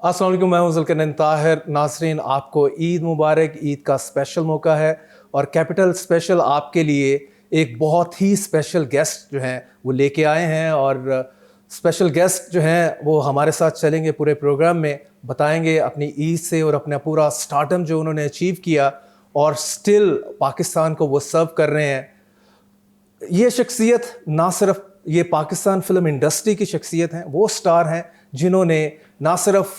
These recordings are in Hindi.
अस्सलाम वालेकुम, मैं हूं ज़ुल्करनैन ताहिर। नाज़रीन, आपको ईद मुबारक। ईद का स्पेशल मौका है और कैपिटल स्पेशल आपके लिए एक बहुत ही स्पेशल गेस्ट जो हैं वो लेके आए हैं। और स्पेशल गेस्ट जो हैं वो हमारे साथ चलेंगे पूरे प्रोग्राम में, बताएंगे अपनी ईद से और अपना पूरा स्टारडम जो उन्होंने अचीव किया और स्टिल पाकिस्तान को वो सर्व कर रहे हैं। ये शख्सियत ना सिर्फ ये पाकिस्तान फिल्म इंडस्ट्री की शख्सियत हैं, वो स्टार हैं जिन्होंने ना सिर्फ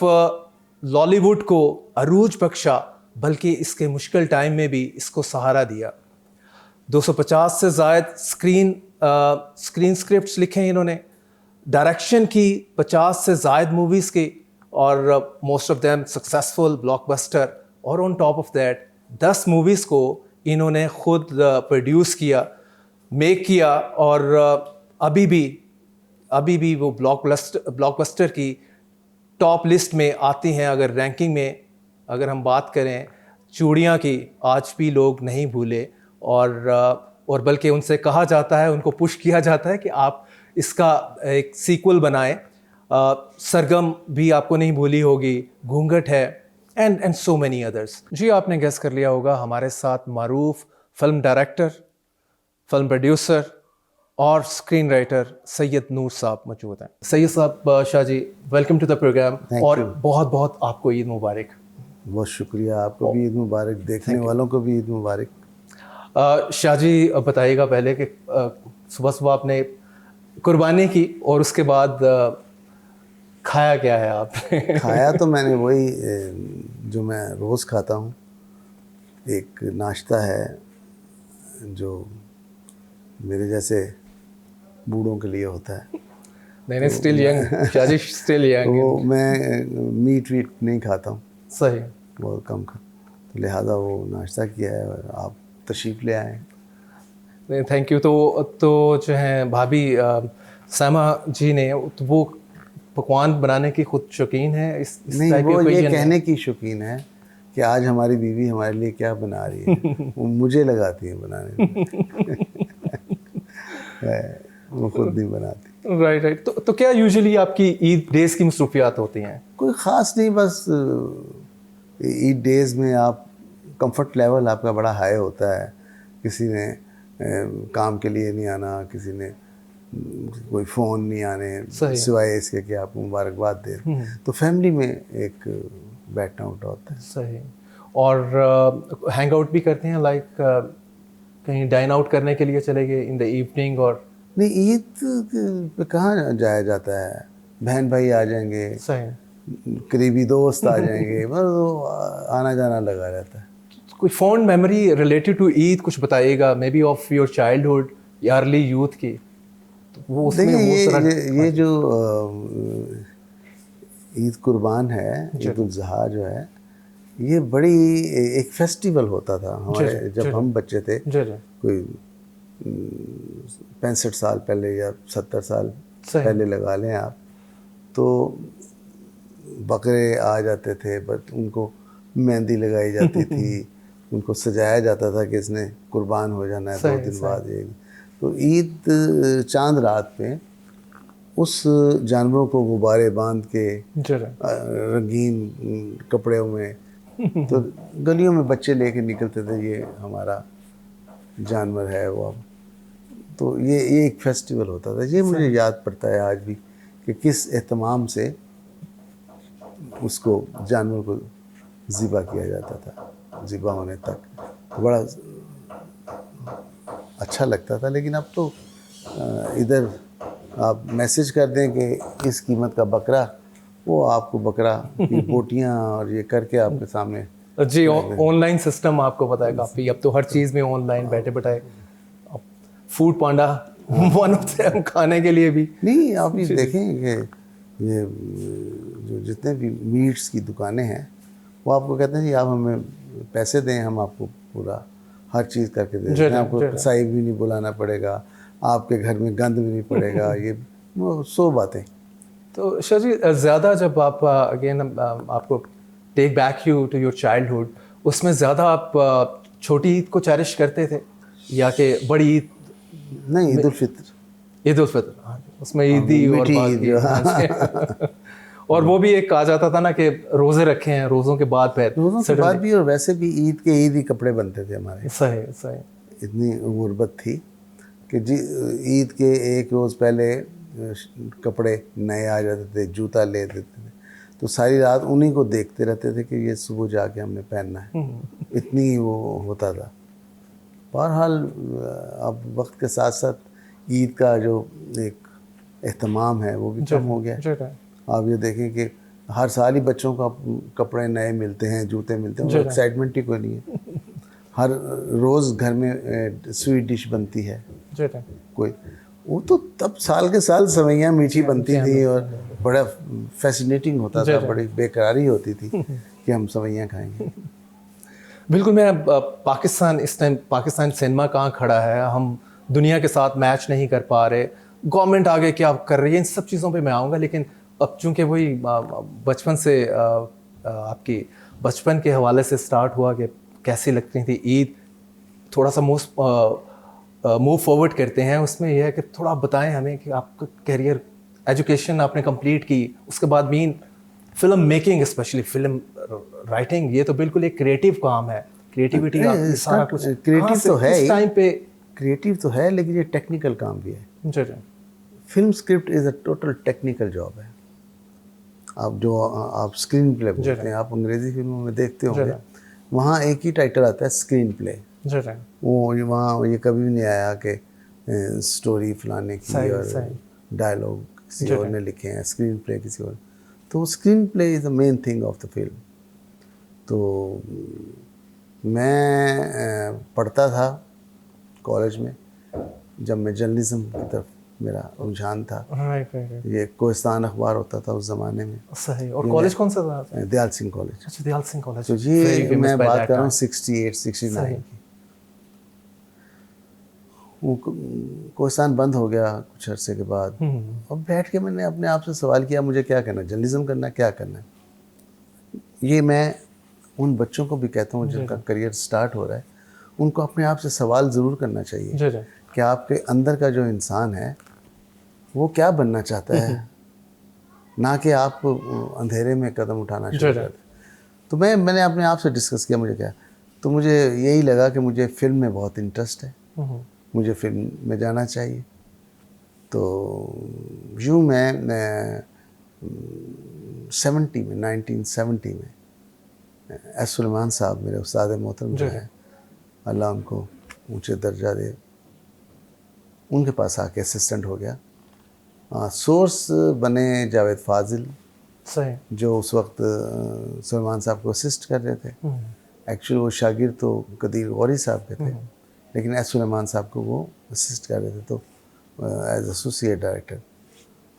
लॉलीवुड को अरूज बख्शा बल्कि इसके मुश्किल टाइम में भी इसको सहारा दिया। 250 से ज़ायद स्क्रीन स्क्रिप्ट्स लिखे इन्होंने, डायरेक्शन की 50 से ज़ायद मूवीज़ की और most of them successful blockbuster. और on top of that 10 movies को इन्होंने खुद प्रोड्यूस किया, मेक किया और अभी भी वो ब्लॉकबस्टर की टॉप लिस्ट में आती हैं। अगर रैंकिंग में अगर हम बात करें चूड़ियाँ की, आज भी लोग नहीं भूले और बल्कि उनसे कहा जाता है, उनको पुश किया जाता है कि आप इसका एक सीक्वल बनाएं। सरगम भी आपको नहीं भूली होगी, घूंघट है एंड सो मैनी अदर्स। जी, आपने गेस कर लिया होगा, हमारे साथ मारूफ फिल्म डायरेक्टर, फिल्म प्रोड्यूसर और स्क्रीन राइटर सैयद नूर साहब मौजूद हैं। सैयद साहब, Shah ji, welcome to the programme और बहुत बहुत आपको ईद मुबारक। बहुत शुक्रिया, आपको भी ईद मुबारक, देखने वालों को भी ईद मुबारक। शाह जी, बताइएगा पहले कि सुबह सुबह आपने कुर्बानी की और उसके बाद खाया क्या है आपने? खाया तो मैंने वही जो मैं रोज़ खाता हूँ, एक नाश्ता है जो मेरे जैसे बूढ़ों के लिए होता है। नहीं, still young Shah ji, still young. वो मैं मीट वीट नहीं खाता हूँ, सही, बहुत कम खाता, तो लिहाजा वो नाश्ता किया है और आप तशरीफ़ ले आए। नहीं, थैंक यू। तो जो है भाभी सामा जी ने, तो वो पकवान बनाने की खुद शौकीन है इस नहीं, टाइप वो की ये कहने की शौकीन है कि आज हमारी बीवी हमारे लिए क्या बना रही है। वो मुझे लगाती है बनाने में। वो खुद नहीं बनाती। राइट। तो क्या यूजुअली आपकी ईद डेज की मसरूफियात होती हैं? कोई ख़ास नहीं, बस ईद डेज़ में आप कंफर्ट लेवल आपका बड़ा हाई होता है। किसी ने काम के लिए नहीं आना, किसी ने कोई फ़ोन नहीं आने, सिवाय इसके कि आपको मुबारकबाद दे, तो फैमिली में एक बैठना उठा होता है। सही। और हैंग आउट भी करते हैं, लाइक कहीं डाइन आउट करने के लिए चले गए इन द इवनिंग? और नहीं, ईद पे कहाँ जाया जाता है, बहन भाई आ जाएंगे, सही, करीबी दोस्त आ जाएंगे, बस वो आना जाना लगा रहता है। कोई fond memory related to Eid कुछ बताइएगा, maybe of your childhood या अर्ली यूथ की। तो वो उसमें ये जो ईद कुर्बान है, ईद उल ज़ुहा जो है, ये बड़ी एक फेस्टिवल होता था हमारे जब हम बच्चे थे। कोई 65 साल पहले या 70 साल पहले लगा लें आप, तो बकरे आ जाते थे, बट उनको मेहंदी लगाई जाती थी, उनको सजाया जाता था कि इसने कुर्बान हो जाना है 2 दिन बाद। ये तो ईद चांद रात में उस जानवरों को गुब्बारे बांध के रंगीन कपड़ों में, तो गलियों में बच्चे लेके निकलते थे, ये हमारा जानवर है वो। अब तो ये एक फेस्टिवल होता था। ये मुझे याद पड़ता है आज भी कि किस एहतमाम से उसको जानवर को ज़िबा किया जाता था, ज़िबा होने तक बड़ा अच्छा लगता था। लेकिन अब तो इधर आप मैसेज कर दें कि इस कीमत का बकरा, वो आपको बकरा की बोटियाँ और ये करके आपके सामने। जी, ऑनलाइन सिस्टम आपको पता है काफ़ी, अब तो हर चीज़ में ऑनलाइन बैठे बैठाए। Food Panda one of them, खाने के लिए भी नहीं। आप ये देखें कि ये जो जितने भी मीट्स की दुकानें हैं, वो आपको कहते हैं कि आप हमें पैसे दें, हम आपको पूरा हर चीज़ करके दें, आपको कसाई भी नहीं बुलाना पड़ेगा, आपके घर में गंद भी नहीं पड़ेगा, ये वो 100 बातें। तो शाह जी, ज़्यादा जब आप अगेन आपको take back you to your childhood, उसमें ज़्यादा आप छोटी ईद को चेरिश करते थे या कि बड़ी ईद? नहीं, ईद उल फित्र, ईद उल फित्र, उसमें ईदी और बाकी और वो भी एक कहा जाता था ना कि रोजे रखे हैं, रोजों के बाद फिर रोज़ों के बाद भी, और वैसे भी ईद के ईद ही कपड़े बनते थे हमारे। सही सही। इतनी गुर्बत थी कि जी ईद के एक रोज़ पहले कपड़े नए आ जाते थे, जूता ले देते थे, तो सारी रात उन्हीं को देखते रहते थे कि ये सुबह जाके हमने पहनना है। इतनी वो होता था। बहरहाल अब वक्त के साथ साथ ईद का जो एक एहतमाम है वो भी कम हो गया है। आप ये देखें कि हर साल ही बच्चों को कपड़े नए मिलते हैं, जूते मिलते हैं, एक्साइटमेंट ही कोई नहीं है। हर रोज़ घर में स्वीट डिश बनती है कोई, वो तो तब साल के साल सेवइयाँ मीठी बनती थी और बड़ा फैसिनेटिंग होता था, बड़ी बेकरारी होती थी कि हम सेवइयाँ खाएंगे। बिल्कुल। मैं पाकिस्तान, इस टाइम पाकिस्तान सिनेमा कहाँ खड़ा है, हम दुनिया के साथ मैच नहीं कर पा रहे, गवर्नमेंट आगे क्या कर रही है, इन सब चीज़ों पे मैं आऊँगा। लेकिन अब चूँकि वही बचपन से आपकी बचपन के हवाले से स्टार्ट हुआ कि कैसी लगती थी ईद, थोड़ा सा मूव फॉरवर्ड करते हैं। उसमें यह है कि थोड़ा आप बताएं हमें कि आपका करियर, एजुकेशन आपने कंप्लीट की, उसके बाद mean film making, specially film writing, ये तो बिल्कुल एक क्रिएटिव काम है। क्रिएटिविटी सारा कुछ क्रिएटिव तो है, इस टाइम पे क्रिएटिव तो है, लेकिन ये टेक्निकल काम भी है। जी। Film script is a total technical job है। आप स्क्रीन प्ले बोलते हैं, आप अंग्रेज़ी फिल्मों में देखते होंगे, वहाँ एक ही टाइटल आता है स्क्रीन प्ले। वो वहाँ ये कभी भी नहीं आया कि स्टोरी फलाने की और डायलॉग किसी और ने लिखे हैं, स्क्रीन प्ले किसी और। तो screen play is the main thing of the film. तो मैं पढ़ता था कॉलेज में, जब मैं जर्नलिज्म की तरफ मेरा रुझान था। ये कोहिस्तान अखबार होता था उस ज़माने में। सही। और कॉलेज कौन सा था? दयाल सिंह कॉलेज। अच्छा, दयाल सिंह कॉलेज। तो ये मैं बात कर रहा हूँ 68-69 की। कोहिस्तान बंद हो गया कुछ अरसे के बाद, और बैठ के मैंने अपने आप से सवाल किया, मुझे क्या करना, जर्नलिज्म करना, क्या करना है। ये मैं उन बच्चों को भी कहता हूँ जिनका करियर स्टार्ट हो रहा है, उनको अपने आप से सवाल ज़रूर करना चाहिए कि आपके अंदर का जो इंसान है वो क्या बनना चाहता है, ना कि आप अंधेरे में कदम उठाना शुरू कर दें। तो मैंने अपने आप से डिस्कस किया मुझे क्या, तो मुझे यही लगा कि मुझे फ़िल्म में बहुत इंटरेस्ट है, मुझे फिल्म में जाना चाहिए। तो यूँ मैं 1970 में एस सुलेमान साहब, मेरे उस्ताद मोहतरम जो हैं, अल्लाह उनको ऊंचे दर्जा दे, उनके पास आके असिस्टेंट हो गया। सोर्स बने जावेद फाजिल, सही, जो उस वक्त सुलेमान साहब को असिस्ट कर रहे थे। एक्चुअली वो शागिर्द तो कदीर गौरी साहब के थे, लेकिन एस सुलेमान साहब को वो असिस्ट कर रहे थे, तो एज एसोसिएट डायरेक्टर।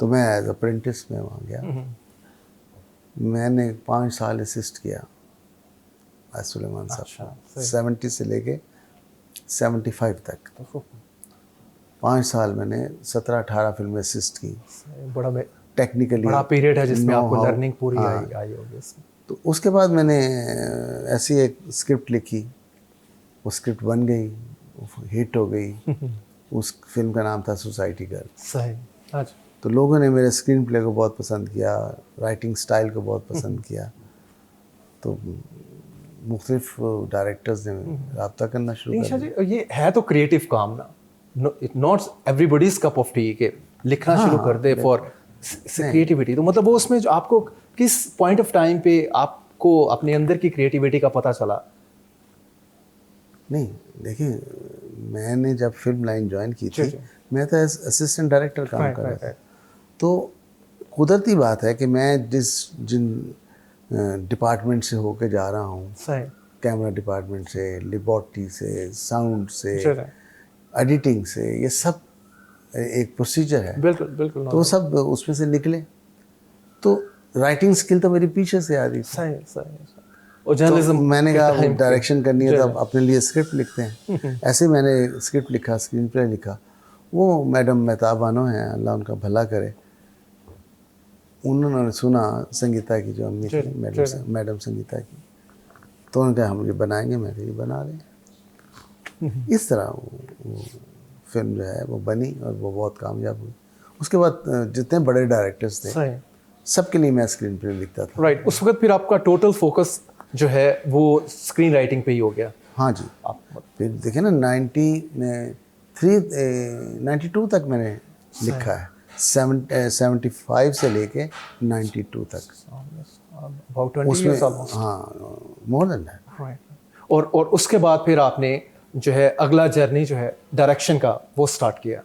तो मैं एज अप्रेंटिस में वहाँ गया। मैंने 5 साल असिस्ट किया एस सुलेमान साहब को, 70 से लेके 75 तक। 5 साल मैंने 17-18 फिल्में असिस्ट की। बड़ा टेक्निकली बड़ा पीरियड है जिसमें आपको लर्निंग पूरी आई होगी इसमें। तो उसके बाद मैंने ऐसी एक स्क्रिप्ट लिखी, वो स्क्रिप्ट बन गई, हिट हो गई। उस फिल्म का नाम था सोसाइटी गर्ल। सही। अच्छा। तो लोगों ने मेरे स्क्रीन प्ले को बहुत पसंद किया, राइटिंग स्टाइल को बहुत पसंद किया। तो मुख्तलिफ डायरेक्टर्स ने रब्ता करना शुरू कर दिया। ये है तो क्रिएटिव काम ना, not everybody's cup of T के लिखना शुरू कर दे फॉर क्रिएटिविटी। तो मतलब वो उसमें जो आपको किस पॉइंट ऑफ टाइम पे आपको अपने अंदर की क्रिएटिविटी का पता चला? नहीं, देखिए, मैंने जब फिल्म लाइन ज्वाइन की थी, मैं तो असिस्टेंट डायरेक्टर काम कर रहा था। तो कुदरती बात है कि मैं जिन डिपार्टमेंट से होके जा रहा हूँ, कैमरा डिपार्टमेंट से, लेबॉर्ट्री से, साउंड से, एडिटिंग से, ये सब एक प्रोसीजर है। बिल्कुल बिल्कुल। तो सब उसमें से निकले। तो राइटिंग स्किल तो मेरी पीछे से आ रही थी। सही। और जर्नलिज्म, तो मैंने कहा डायरेक्शन करनी है तो अपने लिए स्क्रिप्ट लिखते हैं। ऐसे मैंने स्क्रिप्ट लिखा, स्क्रीन प्ले लिखा। वो मैडम मेहताब बानो हैं, अल्लाह उनका भला करे, उन्होंने सुना संगीता की, जो अम्मी थी मैडम संगीता की, तो उन्होंने कहा हम ये बनाएंगे। मैं ये बना रहे। इस तरह वो फिल्म जो है वो बनी और वो बहुत कामयाब हुई। उसके बाद जितने बड़े डायरेक्टर्स थे सबके लिए मैं स्क्रीन प्ले लिखता था। राइट, उस वक्त फिर आपका टोटल फोकस जो है वो स्क्रीन राइटिंग पे ही हो गया। हाँ जी, फिर देखे ना 92 तक मैंने लिखा है, 75 से लेके 92 तक, अबाउट 20 years almost। हाँ, मोर देन दैट। राइट, और उसके बाद फिर आपने जो है अगला जर्नी जो है डायरेक्शन का वो स्टार्ट किया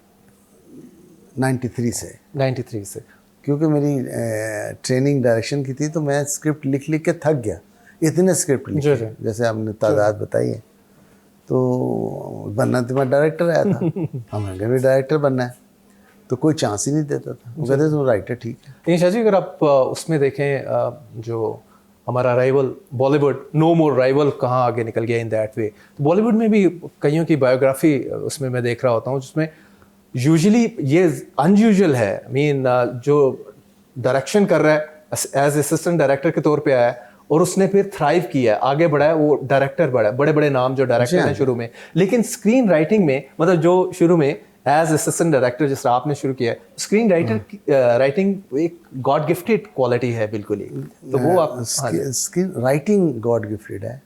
93 से, 93 से। क्योंकि मेरी ट्रेनिंग डायरेक्शन की थी, तो मैं स्क्रिप्ट लिख लिख के थक गया, इतने स्क्रिप्ट जी, लिखे, जी। जैसे आपने तादाद बताई है। तो बनना तो मैं डायरेक्टर आया था, हमें भी डायरेक्टर बनना है, तो कोई चांस ही नहीं देता था। वो कहते तुम राइटर ठीक है। नहीं शाह जी, अगर आप उसमें देखें जो हमारा राइवल बॉलीवुड, नो मोर राइवल कहाँ आगे निकल गया इन दैट वे, तो बॉलीवुड में भी कईयों की बायोग्राफी उसमें मैं देख रहा होता हूँ, जिसमें यूजुअली ये अनयूजुअल है, जो डायरेक्शन कर रहा है एज असिस्टेंट डायरेक्टर के तौर पे आया है और उसने फिर थ्राइव किया है, आगे बढ़ा है, वो डायरेक्टर बढ़ा है, बड़े बड़े नाम जो डायरेक्टर हैं शुरू में, लेकिन स्क्रीन राइटिंग में मतलब जो शुरू में एज असिस्टेंट डायरेक्टर जिस तरह आपने शुरू किया है, स्क्रीन राइटिंग एक गॉड गिफ्टेड क्वालिटी है बिल्कुल ही। तो वो आप स्क्रीन राइटिंग गॉड गिफ्टेड है,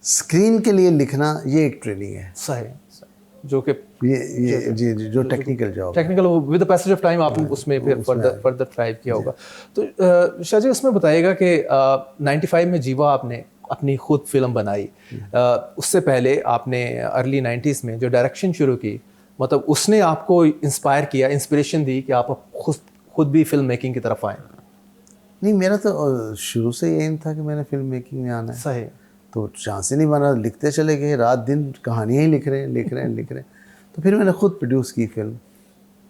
स्क्रीन के लिए लिखना ये एक ट्रेनिंग है। सही, जो कि ये जी जो technical job, technical with the passage of time आपने उसमें फिर फर्दर थ्राइव किया होगा। तो शाह जी उसमें बताइएगा कि 95 में जीवा आपने अपनी खुद फिल्म बनाई, उससे पहले आपने अर्ली 90s में जो डायरेक्शन शुरू की, मतलब उसने आपको इंस्पायर किया, इंस्पिरेशन दी कि आप खुद भी फिल्म मेकिंग की तरफ आएँ? नहीं, मेरा तो शुरू से ही एम था कि मैंने फिल्म मेकिंग में आना है। सही। तो चांस ही नहीं बना, लिखते चले गए, रात दिन कहानियाँ ही लिख रहे हैं। तो फिर मैंने खुद प्रोड्यूस की फिल्म,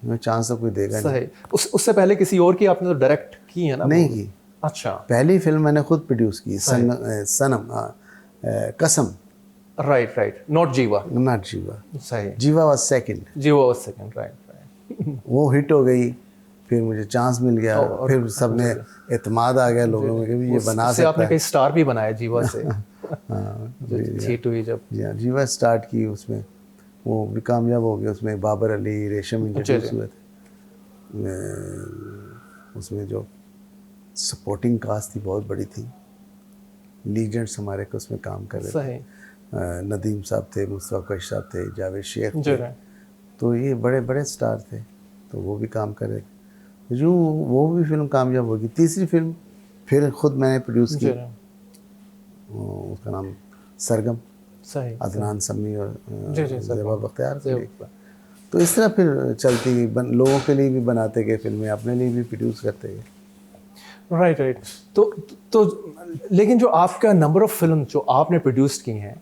मैं चांस तो कोई देगा नहीं। सही। उससे पहले किसी और की आपने तो डायरेक्ट की है ना? नहीं की। अच्छा, पहली फिल्म मैंने खुद प्रोड्यूस की, सनम, कसम। राइट, नॉट जीवा। नॉट जीवा। सही। जीवा वाज सेकंड। जीवा वाज सेकंड, राइट। वो हिट हो गई, फिर मुझे चांस मिल गया, फिर सबने एतमाद आ गया लोगों में कि भी ये बना सकता है। आपने कई स्टार भी बनाया जीवा से। हाँ, हिट हुई जब। जी हाँ, जीवा स्टार्ट की, उसमें वो भी कामयाब हो गया। उसमें बाबर अली, रेशम इंट्रोड्यूस हुए थे। उसमें जो सपोर्टिंग कास्ट थी बहुत बड़ी थी, लीजेंड्स हमारे को उसमें काम कर रहे थे। नदीम साहब थे, मुस्तफा कैश साहब थे, जावेद शेख थे, तो ये बड़े बड़े स्टार थे, तो वो भी काम कर रहे थे। यूँ वो भी फिल्म कामयाब होगी। तीसरी फिल्म फिर खुद मैंने प्रोड्यूस की, उसका नाम सरगम, अदनान समी और ज़ेबा बख्तियार को लेकर। तो इस तरह फिर चलती गई, लोगों के लिए भी बनाते गए फिल्में, अपने लिए भी प्रोड्यूस करते गए। राइट। तो लेकिन जो आपका नंबर ऑफ फिल्म जो आपने प्रोड्यूस की हैं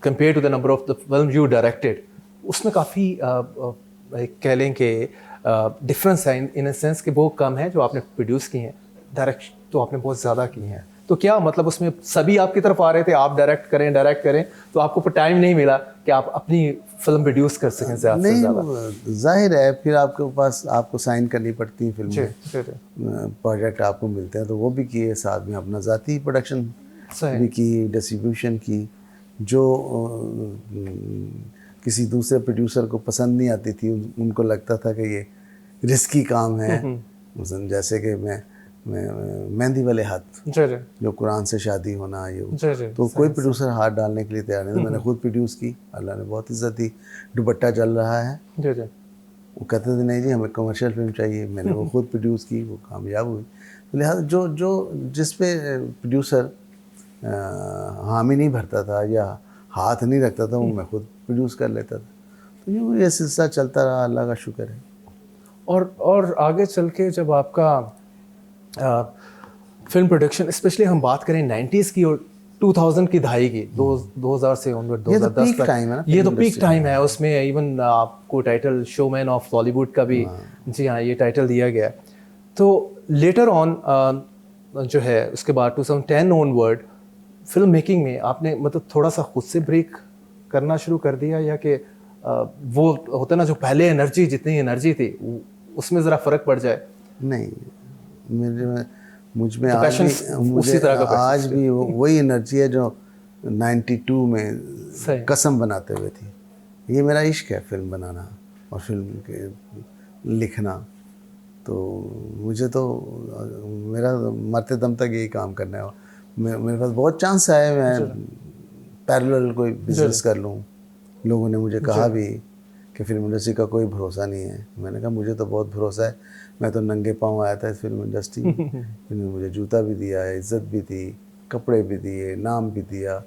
compare to the number of the film you directed, उसमें काफ़ी कह लें कि डिफरेंस है इन अ सेंस कि वो कम है जो आपने प्रोड्यूस की हैं, डायरेक्ट तो आपने बहुत ज़्यादा की हैं। तो क्या मतलब उसमें सभी आपकी तरफ आ रहे थे, आप डायरेक्ट करें, तो आपको टाइम नहीं मिला कि आप अपनी फिल्म प्रोड्यूस कर सकें ज़्यादा से ज़्यादा? जाहिर है, फिर आपके पास आपको साइन करनी पड़ती है फिल्में, प्रोजेक्ट आपको मिलते हैं, तो वो भी किए, साथ में अपना ज़ाती प्रोडक्शन भी की, डिस्ट्रीब्यूशन की, जो किसी दूसरे प्रोड्यूसर को पसंद नहीं आती थी। उनको लगता था कि ये रिस्की काम है। जैसे कि मैं मेहंदी वाले हाथ, जो कुरान से शादी होना, ये तो कोई प्रोड्यूसर हाथ डालने के लिए तैयार नहीं था। मैंने खुद प्रोड्यूस की, अल्लाह ने बहुत इज्जत दी। दुपट्टा चल रहा है, वो कहते थे नहीं जी हमें कमर्शियल फिल्म चाहिए, मैंने वो खुद प्रोड्यूस की, वो कामयाब हुई। तो लिहाजा जो जिस पे प्रोड्यूसर हामी नहीं भरता था या हाथ नहीं रखता था, वो मैं खुद प्रोड्यूस कर लेता था। तो यूँ ये सिलसिला चलता रहा, अल्लाह का शुक्र है। और आगे चल के जब आपका फिल्म प्रोडक्शन, स्पेशली हम बात करें 90s की और 2000 की दहाई की, 2000 से ऑनवर्ड 2010 तक, ये तो पीक टाइम है। उसमें इवन आपको टाइटल शोमैन ऑफ बॉलीवुड का भी, जी हाँ, ये टाइटल दिया गया। तो लेटर ऑन जो है उसके बाद 2010 ऑनवर्ड फिल्म मेकिंग में आपने मतलब थोड़ा सा खुद से ब्रेक करना शुरू कर दिया, या कि वो होता ना जो पहले एनर्जी, जितनी एनर्जी थी उसमें ज़रा फ़र्क पड़ जाए? नहीं, मुझ में आज भी वही एनर्जी है जो 92 में कसम बनाते हुए थी। ये मेरा इश्क है, फिल्म बनाना और फिल्म के लिखना। तो मुझे तो मेरा मरते दम तक यही काम करना है। मेरे पास बहुत चांस आए, मैं पैरेलल कोई बिजनेस कर लूँ। लोगों ने मुझे कहा भी कि फिल्म इंडस्ट्री का कोई भरोसा नहीं है। मैंने कहा मुझे तो बहुत भरोसा है, मैं तो नंगे पाँव आया था इस फिल्म इंडस्ट्री में। इन्होंने मुझे जूता भी दिया है, इज़्ज़त भी दी, कपड़े भी दिए, नाम भी दिया,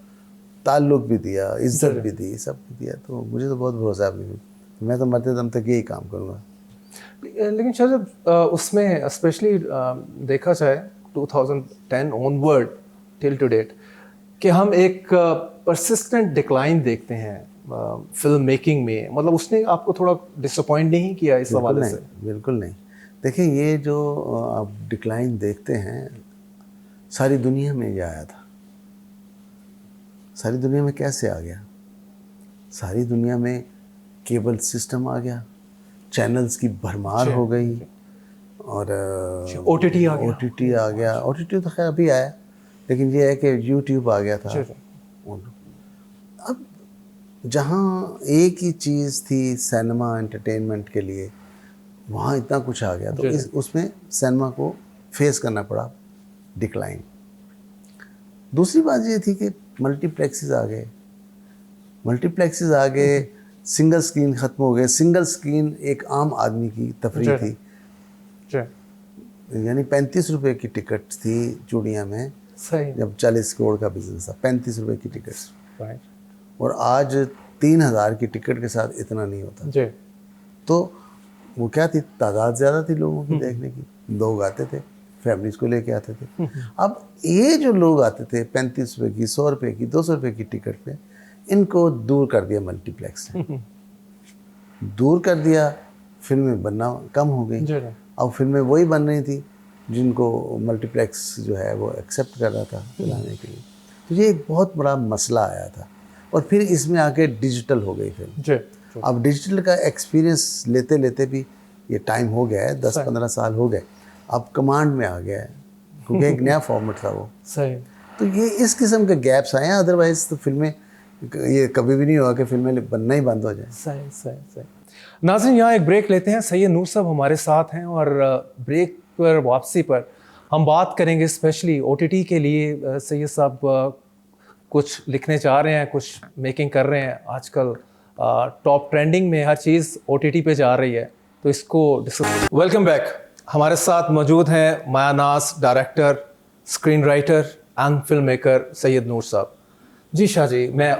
ताल्लुक़ भी दिया, इज़्ज़त भी दी, सब भी दिया। तो मुझे तो बहुत भरोसा है अपनी फिल्म, मैं तो मरते दम तक यही काम करूँगा। लेकिन शायद उसमें स्पेशली देखा जाए 2010 ऑनवर्ड टिल टू डेट कि हम एक परसिस्टेंट डिक्लाइन देखते हैं फिल्म मेकिंग में। मतलब उसने आपको थोड़ा डिसअपॉइंट नहीं किया इस हवाले से? बिल्कुल नहीं। देखिए ये जो आप डिक्लाइन देखते हैं, सारी दुनिया में ये आया था। सारी दुनिया में कैसे आ गया? सारी दुनिया में केबल सिस्टम आ गया, चैनल्स की भरमार हो गई, और OTT आ गया। OTT आ गया। OTT तो खैर अभी आया, लेकिन ये है कि YouTube आ गया था। अब जहाँ एक ही चीज़ थी सिनेमा एंटरटेनमेंट के लिए, वहाँ इतना कुछ आ गया, तो उसमें सिनेमा को फेस करना पड़ा डिक्लाइन। दूसरी बात ये थी कि मल्टीप्लेक्सेस आ गए, सिंगल स्क्रीन ख़त्म हो गए। सिंगल स्क्रीन एक आम आदमी की तफरीह थी, यानी 35 रुपए की टिकट थी चूड़िया में, सही, जब 40 करोड़ का बिजनेस था, 35 रुपए की टिकट। राइट। और आज 3000 की टिकट के साथ इतना नहीं होता। जी। तो वो क्या थी, तादाद ज़्यादा थी लोगों की देखने की, लोग आते थे, फैमिलीज को लेके आते थे। अब ये जो लोग आते थे 35 रुपए की, 100 रुपए की, 200 रुपए की टिकट पे, इनको दूर कर दिया मल्टीप्लेक्स ने। दूर कर दिया, फिल्में बनना कम हो गई। अब फिल्में वही बन रही थी जिनको मल्टीप्लेक्स जो है वो एक्सेप्ट कर रहा था चलाने के लिए। तो ये एक बहुत बड़ा मसला आया था। और फिर इसमें आके डिजिटल हो गई फिल्म। अब डिजिटल का एक्सपीरियंस लेते लेते भी ये टाइम हो गया है, 10-15 साल हो गए, अब कमांड में आ गया है, क्योंकि एक नया फॉर्मेट था वो। सही। तो ये इस किस्म के गैप्स आए हैं, अदरवाइज तो फिल्में, ये कभी भी नहीं हुआ कि फिल्में बनना ही बंद हो जाए। सही सही सही। नाज़रीन, यहाँ एक ब्रेक लेते हैं। सैयद नूर साहब हमारे साथ हैं, और ब्रेक पर वापसी पर हम बात करेंगे स्पेशली OTT के लिए। सैयद साहब कुछ लिखने चाह रहे हैं, कुछ मेकिंग कर रहे हैं। आजकल टॉप ट्रेंडिंग में हर चीज़ OTT पे जा रही है, तो इसको डिस्कस। Welcome back. हमारे साथ मौजूद हैं मायानाज़, director, screen writer and film maker Syed Noor Sahab. जी शाह जी, मैं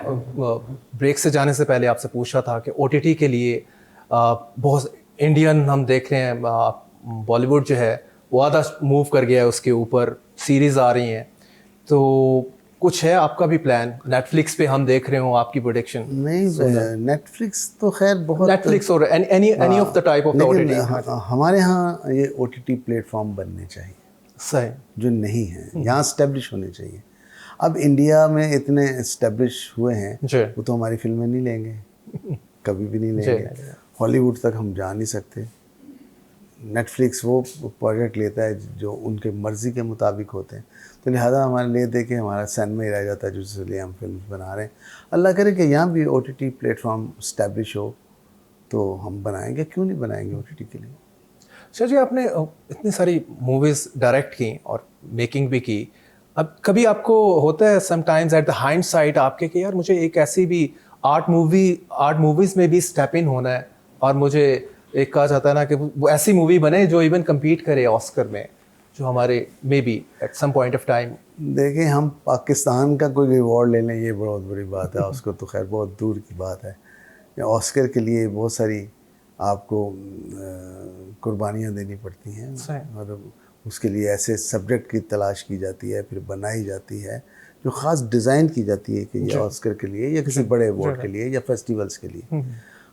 ब्रेक से जाने से पहले आपसे पूछा था कि OTT के लिए बहुत इंडियन हम देख रहे हैं, बॉलीवुड जो है वो आधा मूव कर गया है, उसके ऊपर सीरीज़ आ रही हैं, तो कुछ है आपका भी प्लान? नेटफ्लिक्स पे हम देख रहे हो, आपकी प्रोडिक्शन? नहीं, नेटफ्लिक्स तो खैर बहुत, नेटफ्लिक्स और any of the type of OTT। हमारे यहाँ ये OTT प्लेटफॉर्म बनने चाहिए, सही, जो नहीं है यहाँ स्टैब्लिश होने चाहिए। अब इंडिया में इतने इस्टेब्लिश हुए हैं, वो तो हमारी फिल्में नहीं लेंगे, कभी भी नहीं लेंगे। हॉलीवुड तक हम जा नहीं सकते। नेटफ्लिक्स वो प्रोजेक्ट लेता है जो उनके मर्ज़ी के मुताबिक होते हैं, तो लिहाजा हमारे लिए दे के हमारा सिनेमा ही रह जाता है, जिसके लिए हम फिल्म बना रहे हैं। अल्लाह करे कि यहाँ भी OTT प्लेटफॉर्म इस्टेब्लिश हो तो हम बनाएंगे, क्यों नहीं बनाएंगे OTT के लिए। शाह जी, आपने इतनी सारी मूवीज़ डायरेक्ट की और मेकिंग भी की। अब कभी आपको होता है समटाइम्स एट द हाइंडसाइट आपके कि यार मुझे एक ऐसी भी आर्ट मूवीज़ में भी स्टेप इन होना है, और मुझे एक कहा जाता है ना कि वो ऐसी मूवी बने जो इवन कम्पीट करे ऑस्कर में, जो हमारे maybe at some point of time. देखिए, हम पाकिस्तान का कोई रिवॉर्ड ले लें ये बहुत बड़ी बात है, उसको तो खैर बहुत दूर की बात है। ऑस्कर के लिए बहुत सारी आपको कुर्बानियाँ देनी पड़ती हैं, और उसके लिए ऐसे सब्जेक्ट की तलाश की जाती है, फिर बनाई जाती है, जो ख़ास डिज़ाइन की जाती है कि ये ऑस्कर के लिए या किसी बड़े अवार्ड के लिए या फेस्टिवल्स के लिए।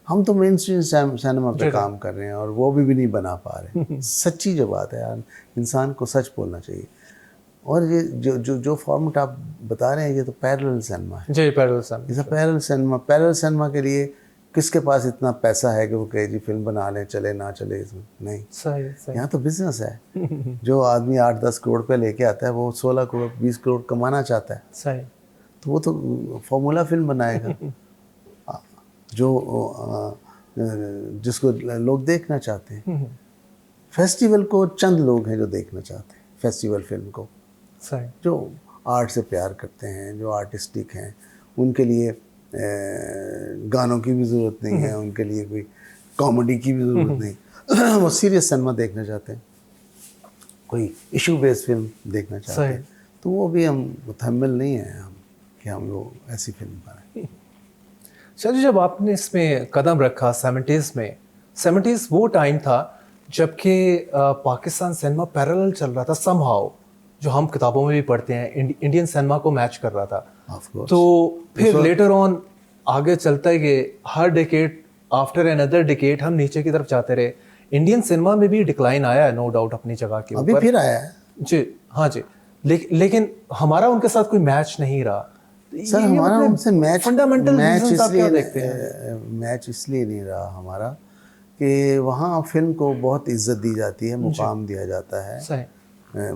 हम तो मेन स्ट्रीम सिनेमा पे काम कर रहे हैं और वो भी नहीं बना पा रहे। सच्ची जो बात है यार, इंसान को सच बोलना चाहिए। और ये जो फॉर्मेट आप बता रहे हैं, ये तो पैरेलल सिनेमा है। जी, पैरेलल सिनेमा। पैरेलल सिनेमा के लिए किसके पास इतना पैसा है कि वो कहे जी फिल्म बना लें, चले ना चले इसमें, नहीं। सही। यहाँ तो बिजनेस है। जो आदमी 8-10 करोड़ पे लेके आता है, वो 16 करोड़ 20 करोड़ कमाना चाहता है। सही। तो वो तो फॉर्मूला फिल्म बनाएगा जो जिसको लोग देखना चाहते हैं। फेस्टिवल को चंद लोग हैं जो देखना चाहते हैं, फेस्टिवल फिल्म को, सही। जो आर्ट से प्यार करते हैं, जो आर्टिस्टिक हैं, उनके लिए गानों की भी ज़रूरत नहीं है, उनके लिए कोई कॉमेडी की भी ज़रूरत नहीं। वो सीरियस सिनेमा देखना चाहते हैं, कोई इशू बेस्ड फिल्म देखना चाहते हैं, तो वो भी हम मुतहम्मिल नहीं हैं हम कि हम लोग ऐसी फिल्म बनाएं। शाह जी, जब आपने इसमें कदम रखा 70s में, 70s वो टाइम था जबकि पाकिस्तान सिनेमा पैरेलल चल रहा था समहाउ, जो हम किताबों में भी पढ़ते हैं, इंडियन सिनेमा को मैच कर रहा था। Of course. तो फिर लेटर ऑन आगे चलता है कि हर डेकेड आफ्टर अनदर डेकेड हम नीचे की तरफ जाते रहे। इंडियन सिनेमा में भी डिक्लाइन आया है, नो डाउट, अपनी जगह के अभी ऊपर। फिर आया है जी हाँ जी, लेकिन हमारा उनके साथ कोई मैच नहीं रहा। सर। हमारा उनसे मैच फंडामेंटल मैच इसलिए देखते हैं। मैच इसलिए नहीं रहा हमारा कि वहाँ फिल्म को बहुत इज्जत दी जाती है, मुकाम दिया जाता है। सही।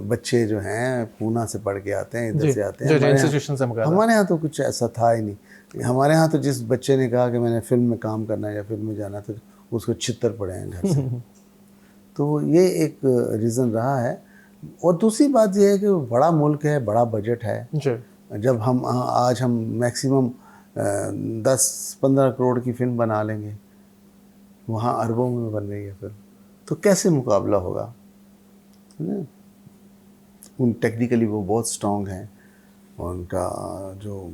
बच्चे जो हैं पूना से पढ़ के आते हैं, इधर से आते हैं, हमारे यहाँ तो कुछ ऐसा था ही नहीं। हमारे यहाँ तो जिस बच्चे ने कहा कि मैंने फिल्म में काम करना है या फिल्म में जाना है, तो उसको छितर पड़े हैं घर से। तो ये एक रीज़न रहा है। और दूसरी बात ये है कि बड़ा मुल्क है, बड़ा बजट है। जब हम आज हम मैक्सिमम 10-15 करोड़ की फिल्म बना लेंगे, वहाँ अरबों में बन रही है फिल्म, तो कैसे मुकाबला होगा? उन टेक्निकली वो बहुत स्ट्रॉन्ग हैं, और उनका जो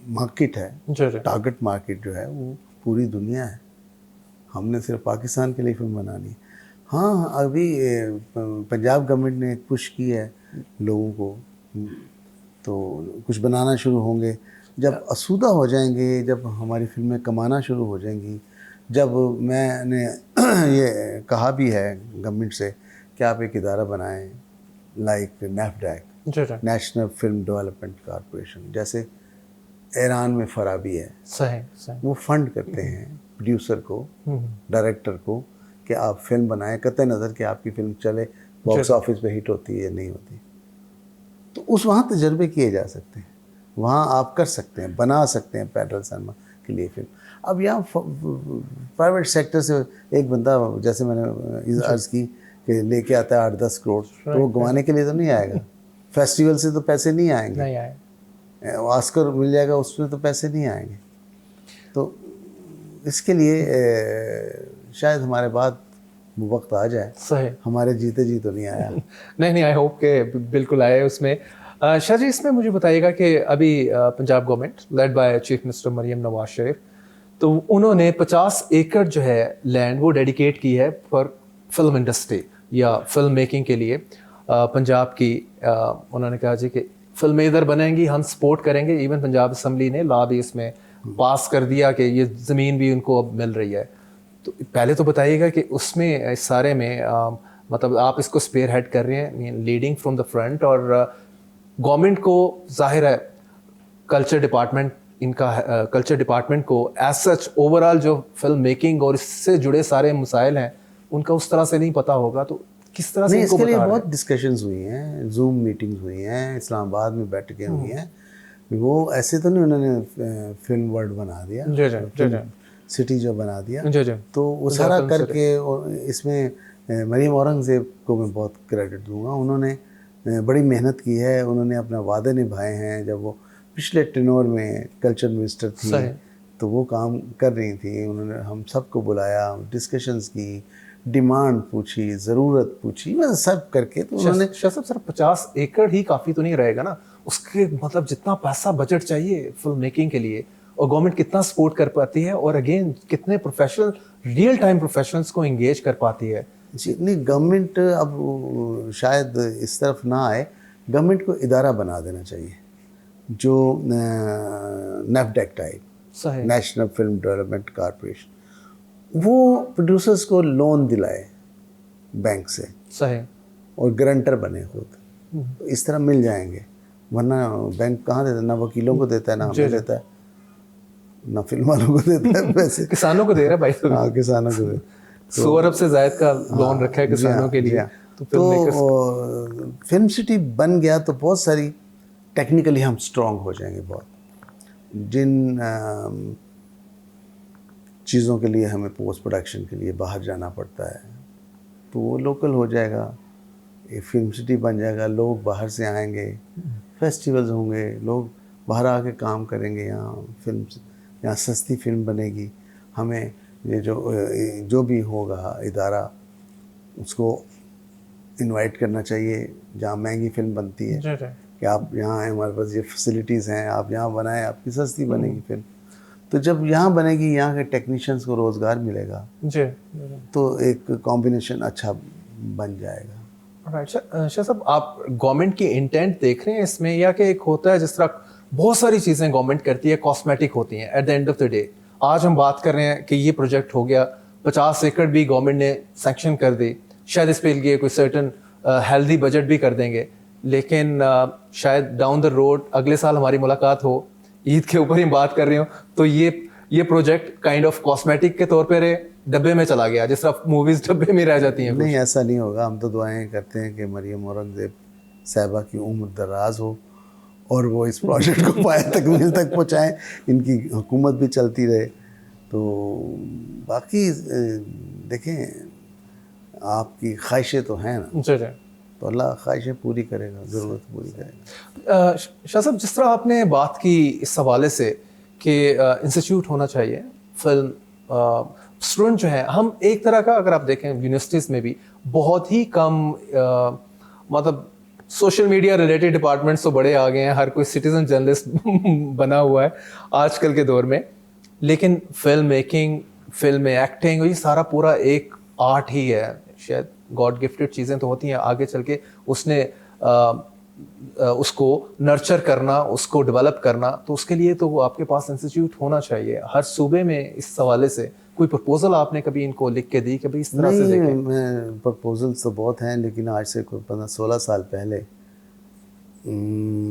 मार्केट है, टारगेट मार्केट जो है, वो पूरी दुनिया है। हमने सिर्फ पाकिस्तान के लिए फिल्म बनानी है। हाँ, अभी पंजाब गवर्नमेंट ने एक पुश की है लोगों को, तो कुछ बनाना शुरू होंगे। जब आसूदा हो जाएंगे, जब हमारी फिल्में कमाना शुरू हो जाएंगी, जब मैंने ये कहा भी है गवर्नमेंट से कि आप एक इदारा बनाएं like NAFDAC, national film development corporation, जैसे ईरान में फराबी है। सही। वो फंड करते हैं प्रोड्यूसर को, डायरेक्टर को, कि आप फिल्म बनाएं, कतई नज़र कि आपकी फिल्म चले, बॉक्स ऑफिस पे हिट होती है या नहीं होती। तो उस वहाँ तजर्बे किए जा सकते हैं, वहाँ आप कर सकते हैं, बना सकते हैं पैरेलल सिनेमा के लिए फिल्म। अब यहाँ प्राइवेट सेक्टर से एक बंदा, जैसे मैंने अर्ज़ की, कि लेके आता है 8-10 करोड़, तो वो गंवाने के लिए तो नहीं आएगा। फेस्टिवल से तो पैसे नहीं आएंगे, ऑस्कर मिल जाएगा उसमें तो पैसे नहीं आएंगे। तो इसके लिए शायद हमारे बाद वो वक्त आ जाए। सही। हमारे जीते जी तो नहीं आया। नहीं, आई होप के बिल्कुल आए उसमें। शाह जी, इसमें मुझे बताइएगा कि अभी Punjab government led by chief minister Maryam Nawaz Sharif, तो उन्होंने 50 एकड़ जो है लैंड वो डेडिकेट की है फॉर फिल्म इंडस्ट्री या फिल्म मेकिंग के लिए पंजाब की। उन्होंने कहा जी कि फिल्में इधर बनेंगी, हम सपोर्ट करेंगे। इवन पंजाब असम्बली ने लॉ भी इसमें पास कर दिया कि ये ज़मीन भी उनको अब मिल रही है। तो पहले तो बताइएगा कि उसमें इस सारे में मतलब आप इसको स्पेयर हेड कर रहे हैं, लीडिंग फ्रॉम द फ्रंट, और गवर्नमेंट को जाहिर है कल्चर डिपार्टमेंट, इनका कल्चर डिपार्टमेंट को एज सच ओवरऑल जो फिल्म मेकिंग और इससे जुड़े सारे मसाइल हैं उनका उस तरह से नहीं पता होगा, तो किस तरह से नहीं, इनको इसके लिए बता रहे बहुत डिस्कशंस हुई हैं, जूम मीटिंग्स हुई हैं, इस्लामाबाद में बैठकें हुई हैं। वो ऐसे तो नहीं उन्होंने फिल्म वर्ल्ड बना दिया, जी सिटी जो बना दिया, जी। तो वो सारा करके, और इसमें मरियम औरंगज़ेब को मैं बहुत क्रेडिट दूंगा। उन्होंने बड़ी मेहनत की है, उन्होंने अपने वादे निभाए हैं। जब वो पिछले टेनोर में कल्चर मिनिस्टर थी तो वो काम कर रही थी, उन्होंने हम सबको बुलाया, डिस्कशंस की, डिमांड पूछी, ज़रूरत पूछी, मतलब सब करके तो उन्होंने। सिर्फ 50 एकड़ ही काफ़ी तो नहीं रहेगा ना, उसके मतलब जितना पैसा बजट चाहिए फिल्म मेकिंग के लिए, और गवर्नमेंट कितना सपोर्ट कर पाती है, और अगेन कितने प्रोफेशनल, रियल टाइम प्रोफेशनल्स को एंगेज कर पाती है। जी नहीं, गवर्नमेंट अब शायद इस तरफ ना आए, गवर्नमेंट को इदारा बना देना चाहिए जो NAFDAC type, national film development corporation, वो प्रोड्यूसर्स को लोन दिलाए बैंक से, सही, और गारंटर बने खुद, तो इस तरह मिल जाएंगे। वरना बैंक कहाँ देता है, ना वकीलों को देता है, ना हमें देता है, ना फिल्म वालों को देता है पैसे। किसानों को दे रहा है भाई। हाँ, किसानों को दे। 100 अरब से ज़ायद का लोन रखा है किसानों के लिए। तो फिल्म सिटी बन गया तो बहुत सारी टेक्निकली हम स्ट्रॉन्ग हो जाएंगे। बहुत जिन चीज़ों के लिए हमें पोस्ट प्रोडक्शन के लिए बाहर जाना पड़ता है, तो वो लोकल हो जाएगा, ये फिल्म सिटी बन जाएगा, लोग बाहर से आएंगे, फेस्टिवल्स होंगे, लोग बाहर आके काम करेंगे, यहाँ सस्ती फिल्म बनेगी। हमें ये जो भी होगा इदारा, उसको इनवाइट करना चाहिए जहाँ महंगी फिल्म बनती है कि आप यहाँ आए, हमारे पास ये फैसिलिटीज़ हैं, आप यहाँ बनाएं, आपकी सस्ती बनेगी फिल्म। तो जब यहाँ बनेगी, यहाँ के टेक्नीशियंस को रोज़गार मिलेगा जी, तो एक कॉम्बिनेशन अच्छा बन जाएगा। राइट। शाह साहब, आप गवर्नमेंट की इंटेंट देख रहे हैं इसमें, या कि एक होता है जिस तरह बहुत सारी चीज़ें गवर्नमेंट करती है कॉस्मेटिक होती हैं, at the end of the day आज हम बात कर रहे हैं कि ये प्रोजेक्ट हो गया, 50 एकड़ भी गवर्नमेंट ने सैंक्शन कर दी, शायद इस पे लिए कोई सर्टन हेल्दी बजट भी कर देंगे, लेकिन शायद डाउन द रोड अगले साल हमारी मुलाकात हो, ईद के ऊपर ही बात कर रही हूँ, तो ये प्रोजेक्ट काइंड ऑफ कॉस्मेटिक के तौर पे डब्बे में चला गया, जिस तरह मूवीज डब्बे में रह जाती हैं। नहीं, ऐसा नहीं होगा। हम तो दुआएं करते हैं कि मरियम औरंगजेब साहिबा की उम्र दराज हो और वो इस प्रोजेक्ट को पाए तकमील तक पहुँचाएँ, इनकी हुकूमत भी चलती रहे। तो बाकी देखें, आपकी ख्वाहिशें तो हैं ना, जी, तो अल्लाह ख्वाहिशें पूरी करेगा, ज़रूरत पूरी करेगा। शाह साहब, जिस तरह आपने बात की इस हवाले से कि इंस्टीट्यूट होना चाहिए फिल्म, स्टूडेंट जो है, हम एक तरह का अगर आप देखें यूनिवर्सिटीज़ में भी बहुत ही कम मतलब सोशल मीडिया रिलेटेड डिपार्टमेंट्स तो बड़े आ गए हैं, हर कोई सिटीजन जर्नलिस्ट बना हुआ है आजकल के दौर में, लेकिन फिल्म मेकिंग, फिल्म में एक्टिंग, ये सारा पूरा एक आर्ट ही है। शायद गॉड गिफ्टेड चीज़ें तो होती हैं, आगे चल के उसको नर्चर करना, उसको डेवलप करना, तो उसके लिए तो वो आपके पास इंस्टीट्यूट होना चाहिए हर सूबे में। इस हवाले से कोई प्रपोजल आपने कभी इनको लिख के दी कि भाई इस तरह से देखें? मैं प्रपोजल्स तो बहुत हैं, लेकिन आज से कोई 15-16 साल पहले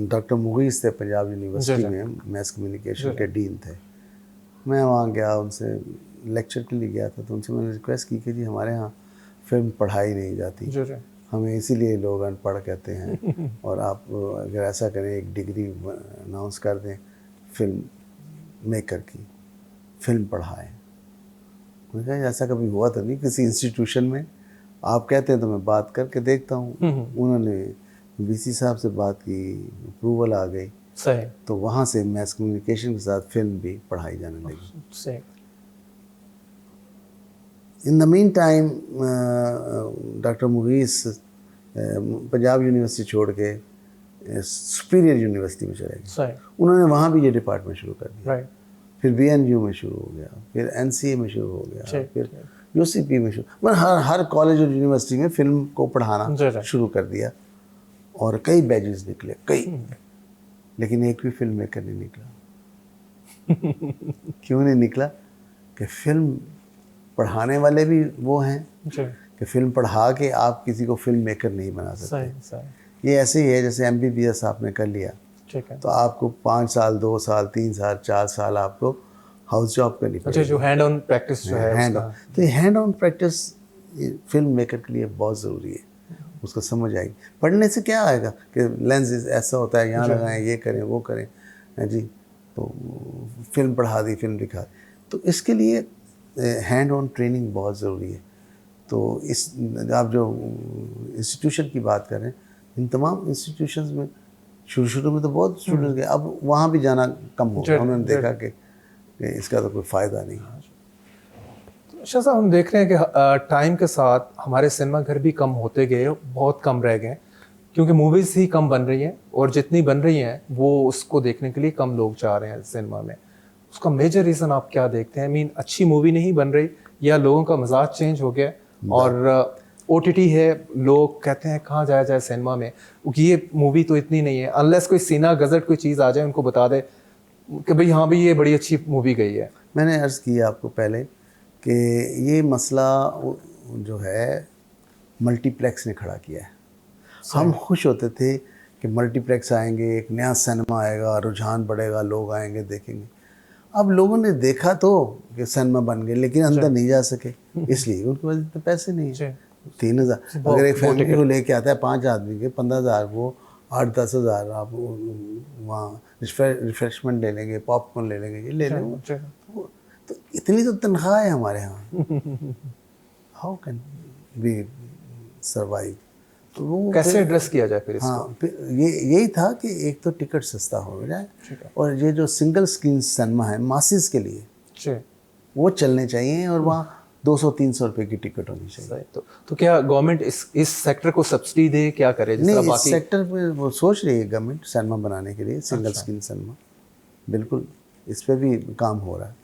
डॉक्टर मुगीस थे पंजाब यूनिवर्सिटी में, मैस कम्युनिकेशन के डीन थे। मैं वहाँ गया, उनसे लेक्चर के लिए गया था, तो उनसे मैंने रिक्वेस्ट की कि जी हमारे यहाँ फिल्म पढ़ाई नहीं जाती, हमें इसीलिए लोग अनपढ़ कहते हैं, और आप अगर ऐसा करें एक डिग्री अनाउंस कर दें फिल्म मेकर की, फिल्म पढ़ाएं। मैंने कहा ऐसा कभी हुआ तो नहीं किसी इंस्टीट्यूशन में, आप कहते हैं तो मैं बात करके देखता हूँ। उन्होंने वीसी साहब से बात की, अप्रूवल आ गई, सही, तो वहाँ से मैस कम्युनिकेशन के साथ फिल्म भी पढ़ाई जाने लगी। सही। In the mean time doctor Mughees Punjab university छोड़ के सुपीरियर यूनिवर्सिटी में चले गए। उन्होंने वहाँ भी ये डिपार्टमेंट शुरू कर दिया। फिर BNU में शुरू हो गया, फिर NCA में शुरू हो गया, फिर UCP में शुरू, मतलब हर कॉलेज और यूनिवर्सिटी में फिल्म को पढ़ाना शुरू कर दिया, और कई बैचेस निकले, कई, लेकिन एक भी फिल्म मेकर नहीं निकला। क्यों नहीं निकला? कि फिल्म पढ़ाने वाले भी वो हैं कि फिल्म पढ़ा के आप किसी को फिल्म मेकर नहीं बना सकते। ये ऐसे ही है जैसे MBBS आपने कर लिया, तो आपको 5 साल, 2 साल, 3 साल, 4 साल आपको हाउस जॉब करनी पड़ेगी। जो हैंड ऑन प्रैक्टिस जो है, तो ये hand on practice film maker के लिए बहुत ज़रूरी है। उसको समझ आएगी। पढ़ने से क्या आएगा कि लेंस ऐसा होता है, यहाँ लगाएं, ये करें, वो करें, जी, तो फिल्म पढ़ा दी, फिल्म दिखा दी। तो इसके लिए हैंड ऑन ट्रेनिंग बहुत ज़रूरी है। तो इस आप जो इंस्टीट्यूशन की बात कर रहे हैं, इन तमाम इंस्टीट्यूशंस में शुरू में तो बहुत स्टूडेंट्स गए, अब वहाँ भी जाना कम हो गया। उन्होंने देखा कि इसका तो कोई फ़ायदा नहीं है। शाह साहब, हम देख रहे हैं कि टाइम के साथ हमारे सिनेमा घर भी कम होते गए, बहुत कम रह गए, क्योंकि मूवीज़ ही कम बन रही हैं, और जितनी बन रही हैं वो उसको देखने के लिए कम लोग जा रहे हैं सिनेमा में। उसका मेजर रीज़न आप क्या देखते हैं? मीन अच्छी मूवी नहीं बन रही, या लोगों का मिजाज चेंज हो गया, और OTT है, लोग कहते हैं कहाँ जाया जाए सिनेमा में, क्योंकि ये मूवी तो इतनी नहीं है, अनलेस कोई सीना गजट कोई चीज़ आ जाए उनको बता दे कि भाई हाँ भाई ये बड़ी अच्छी मूवी गई है। मैंने अर्ज़ किया आपको पहले कि ये मसला जो है मल्टीप्लेक्स ने खड़ा किया है। हम खुश होते थे कि मल्टीप्लेक्स आएंगे, एक नया सिनेमा आएगा, रुझान बढ़ेगा, लोग आएंगे, देखेंगे। अब लोगों ने देखा तो कि सिनेमा बन गए, लेकिन अंदर नहीं जा सके, इसलिए उनके पास इतने पैसे नहीं है। 3000 अगर एक फैमिली को लेके आता है 5 आदमी के, 15,000 वो 8-10 हज़ार आप वहाँ रिफ्रेशमेंट ले लेंगे, पॉपकॉर्न ले लेंगे, ये ले लेंगे, तो इतनी तो तनख्वाह है हमारे यहाँ। How can we survive. तो वो कैसे एड्रेस किया जाए फिर इसको? हाँ, यही था कि एक तो टिकट सस्ता हो जाए, और ये जो सिंगल स्क्रीन सिनेमा है मासिस के लिए, जी, वो चलने चाहिए, और वहाँ 200-300 रुपए की टिकट होनी चाहिए। सही। तो क्या गवर्नमेंट इस सेक्टर को सब्सिडी दे, क्या करे जिस तरह नहीं, इस बाकी? सेक्टर पे वो सोच रही है गवर्नमेंट सिनेमा बनाने के लिए, सिंगल स्क्रीन सिनेमा, बिल्कुल इस पे भी काम हो रहा है।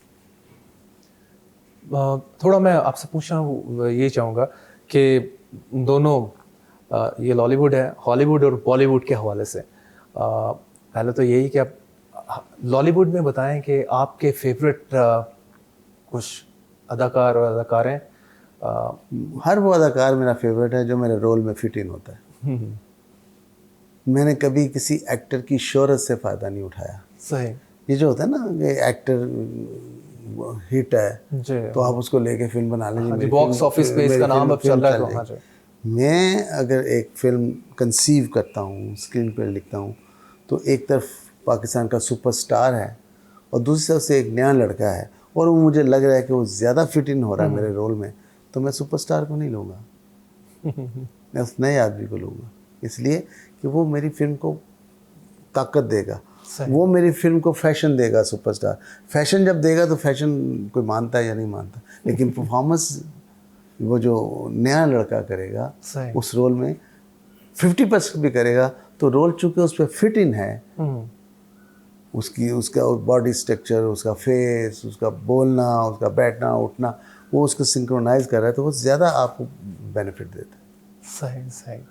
थोड़ा मैं आपसे पूछना ये चाहूँगा कि दोनों ये लॉलीवुड है, हॉलीवुड और बॉलीवुड के हवाले से पहले तो यही कि आप लॉलीवुड में बताएं कि आपके फेवरेट कुछ अदाकार और अदाकारें। हर वो अदाकार मेरा फेवरेट है जो मेरे रोल में फिट इन होता है। मैंने कभी किसी एक्टर की शोहरत से फ़ायदा नहीं उठाया। सही। ये जो होता है ना कि एक्टर हिट है जी, तो आप उसको लेके फिल्म बना लीजिए, बॉक्स ऑफिस पे इसका नाम अब चल रहा है, तो हाँ जी। मैं अगर एक फिल्म कंसीव करता हूँ, स्क्रीन पे लिखता हूँ, तो एक तरफ पाकिस्तान का सुपरस्टार है और दूसरी तरफ से एक नया लड़का है, और वो मुझे लग रहा है कि वो ज़्यादा फिट इन हो रहा है मेरे रोल में, तो मैं सुपरस्टार को नहीं लूँगा, मैं उस नए आदमी को लूँगा, इसलिए कि वो मेरी फिल्म को ताकत देगा, वो मेरी फिल्म को फैशन देगा। सुपरस्टार फैशन जब देगा तो फैशन कोई मानता है या नहीं मानता, लेकिन परफॉर्मेंस वो जो नया लड़का करेगा उस रोल में 50% भी करेगा, तो रोल चूँकि उस पर फिट इन है, उसका बॉडी स्ट्रक्चर, उसका फेस, उसका बोलना, उसका बैठना उठना, वो उसको सिंक्रोनाइज कर रहा है, तो वो ज़्यादा आपको बेनिफिट देता है। सही सही।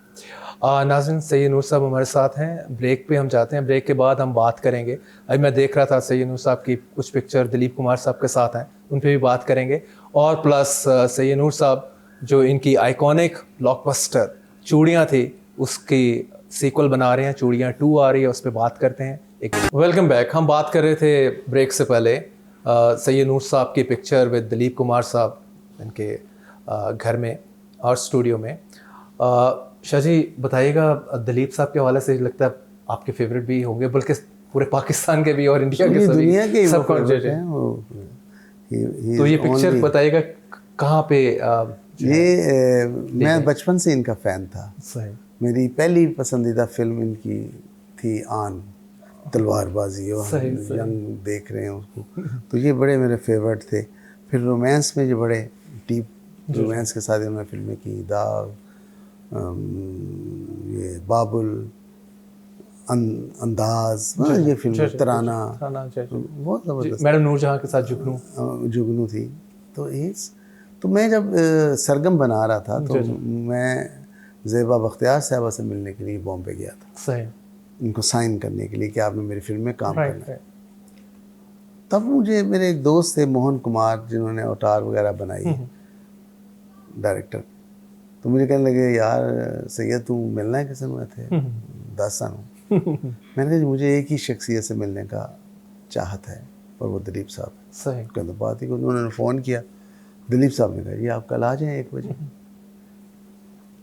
नाज़रीन, सैयद नूर साहब हमारे साथ हैं। ब्रेक पे हम जाते हैं, ब्रेक के बाद हम बात करेंगे। अभी मैं देख रहा था सैयद नूर साहब की कुछ पिक्चर दिलीप कुमार साहब के साथ हैं, उन पे भी बात करेंगे, और प्लस सैयद नूर साहब जो इनकी आइकॉनिक ब्लॉकबस्टर चूड़ियाँ थी उसकी सीक्वल बना रहे हैं, चूड़ियाँ 2 आ रही है, उस पर बात करते हैं। एक वेलकम बैक। हम बात कर रहे थे ब्रेक से पहले सैयद नूर साहब की पिक्चर विद दिलीप कुमार साहब इनके घर में और स्टूडियो में। शाह जी बताइएगा, दिलीप साहब के हवाले से लगता है आपके फेवरेट भी होंगे, बल्कि पूरे पाकिस्तान के भी और इंडिया के सभी, दुनिया के सब फेवरेट हैं वो। तो ये पिक्चर बताइएगा कहाँ पे? मैं बचपन से इनका फ़ैन था। सही। मेरी पहली पसंदीदा फिल्म इनकी थी आन, तलवारबाजी, और यंग देख रहे हैं उसको, तो ये बड़े मेरे फेवरेट थे। फिर रोमांस में जो बड़े डीप रोमांस के साथ इन्होंने फिल्में की, दाग, ये बाबुल, अंदाज, ये फिल्म तराना, बहुत ज़बरदस्त। मैडम नूरजहां के साथ जुगनू थी। तो मैं जब सरगम बना रहा था तो मैं ज़ेबा बख्तियार साहबा से मिलने के लिए बॉम्बे गया था। सही। उनको साइन करने के लिए कि आपने मेरी फिल्म में काम करना है। तब मुझे मेरे एक दोस्त थे मोहन कुमार, जिन्होंने अवतार वगैरह बनाई, डायरेक्टर, तो मुझे कहने लगे यार सैयद तू मिलना है किसी में थे? 10 साल। मैंने कहा मुझे एक ही शख्सियत से मिलने का चाहत है, और वो दिलीप साहब। सही। कहते बात ही, उन्होंने फ़ोन किया, दिलीप साहब ने कहा जी आप कल आ जाएँ 1 बजे।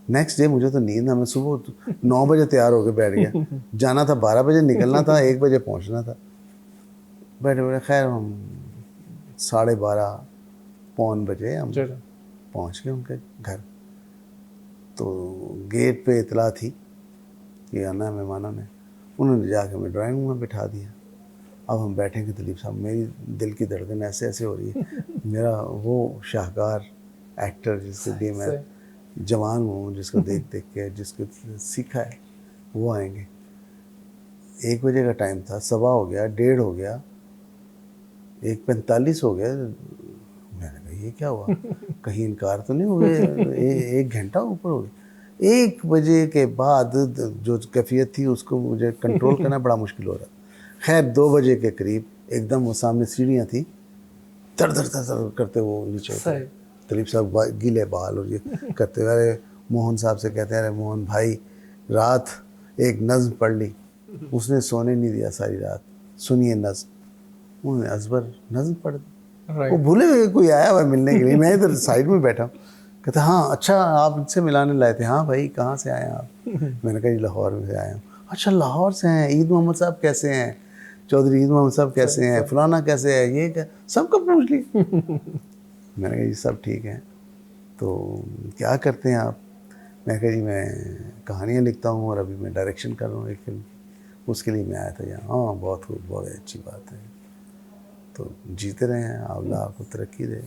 नेक्स्ट डे मुझे तो नींद ना, मैं सुबह 9 बजे तैयार होकर बैठ गया, जाना था 12 बजे, निकलना था 1 बजे पहुंचना था। बैठे बैठे खैर हम 12:30 पौन बजे हम पहुंच गए उनके घर। तो गेट पे इतला थी कि आना है मेहमानों ने, उन्होंने जाके हमें ड्राइंग रूम में बिठा दिया। अब हम बैठेंगे दिलीप साहब, मेरी दिल की धड़कन ऐसे ऐसे हो रही है। मेरा वो शाहकार एक्टर जिसके लिए मैं जवान हूँ, जिसको देख देख के जिसको सीखा है, वो आएंगे। 1 बजे का टाइम था, 1:15 हो गया, 1:30 हो गया, 1:45 हो गया। मैंने कहा ये क्या हुआ, कहीं इनकार तो नहीं हो गया? 1 घंटा ऊपर हो गया। 1 बजे के बाद जो कैफियत थी उसको मुझे कंट्रोल करना बड़ा मुश्किल हो रहा था। खैर 2 बजे के करीब एकदम वो सामने सीढ़ियाँ थी, दर दर दर दर करते वो नीचे उतरे। दिलीप साहब गीले बाल और ये करते हुए मोहन साहब से कहते हैं, अरे मोहन भाई रात एक नज़्म पढ़ ली, उसने सोने नहीं दिया सारी रात, सुनिए नज़्म। उन्होंने अजबर नज़्म पढ़ दी। वो भूले हुए कोई आया हुआ मिलने के लिए, मैं इधर साइड में बैठा हूँ। कहते हाँ अच्छा आप इनसे मिलाने लाए थे? हाँ भाई कहाँ से आए हैं आप? मैंने कहा जी लाहौर में से आया हूँ। अच्छा लाहौर से हैं, ईद मोहम्मद साहब कैसे हैं, चौधरी ईद मोहम्मद साहब कैसे हैं, फलाना कैसे है, ये क्या, सबको पूछ ली। मैंने कहा जी सब ठीक है। तो क्या करते हैं आप? मैं कहा जी मैं कहानियाँ लिखता हूँ और अभी मैं डायरेक्शन कर रहा हूँ एक फिल्म की, उसके लिए मैं आया था यहाँ। हाँ बहुत खूब, बहुत अच्छी बात है। तो जीते रहे हैं, अल्लाह आपको तरक्की दे।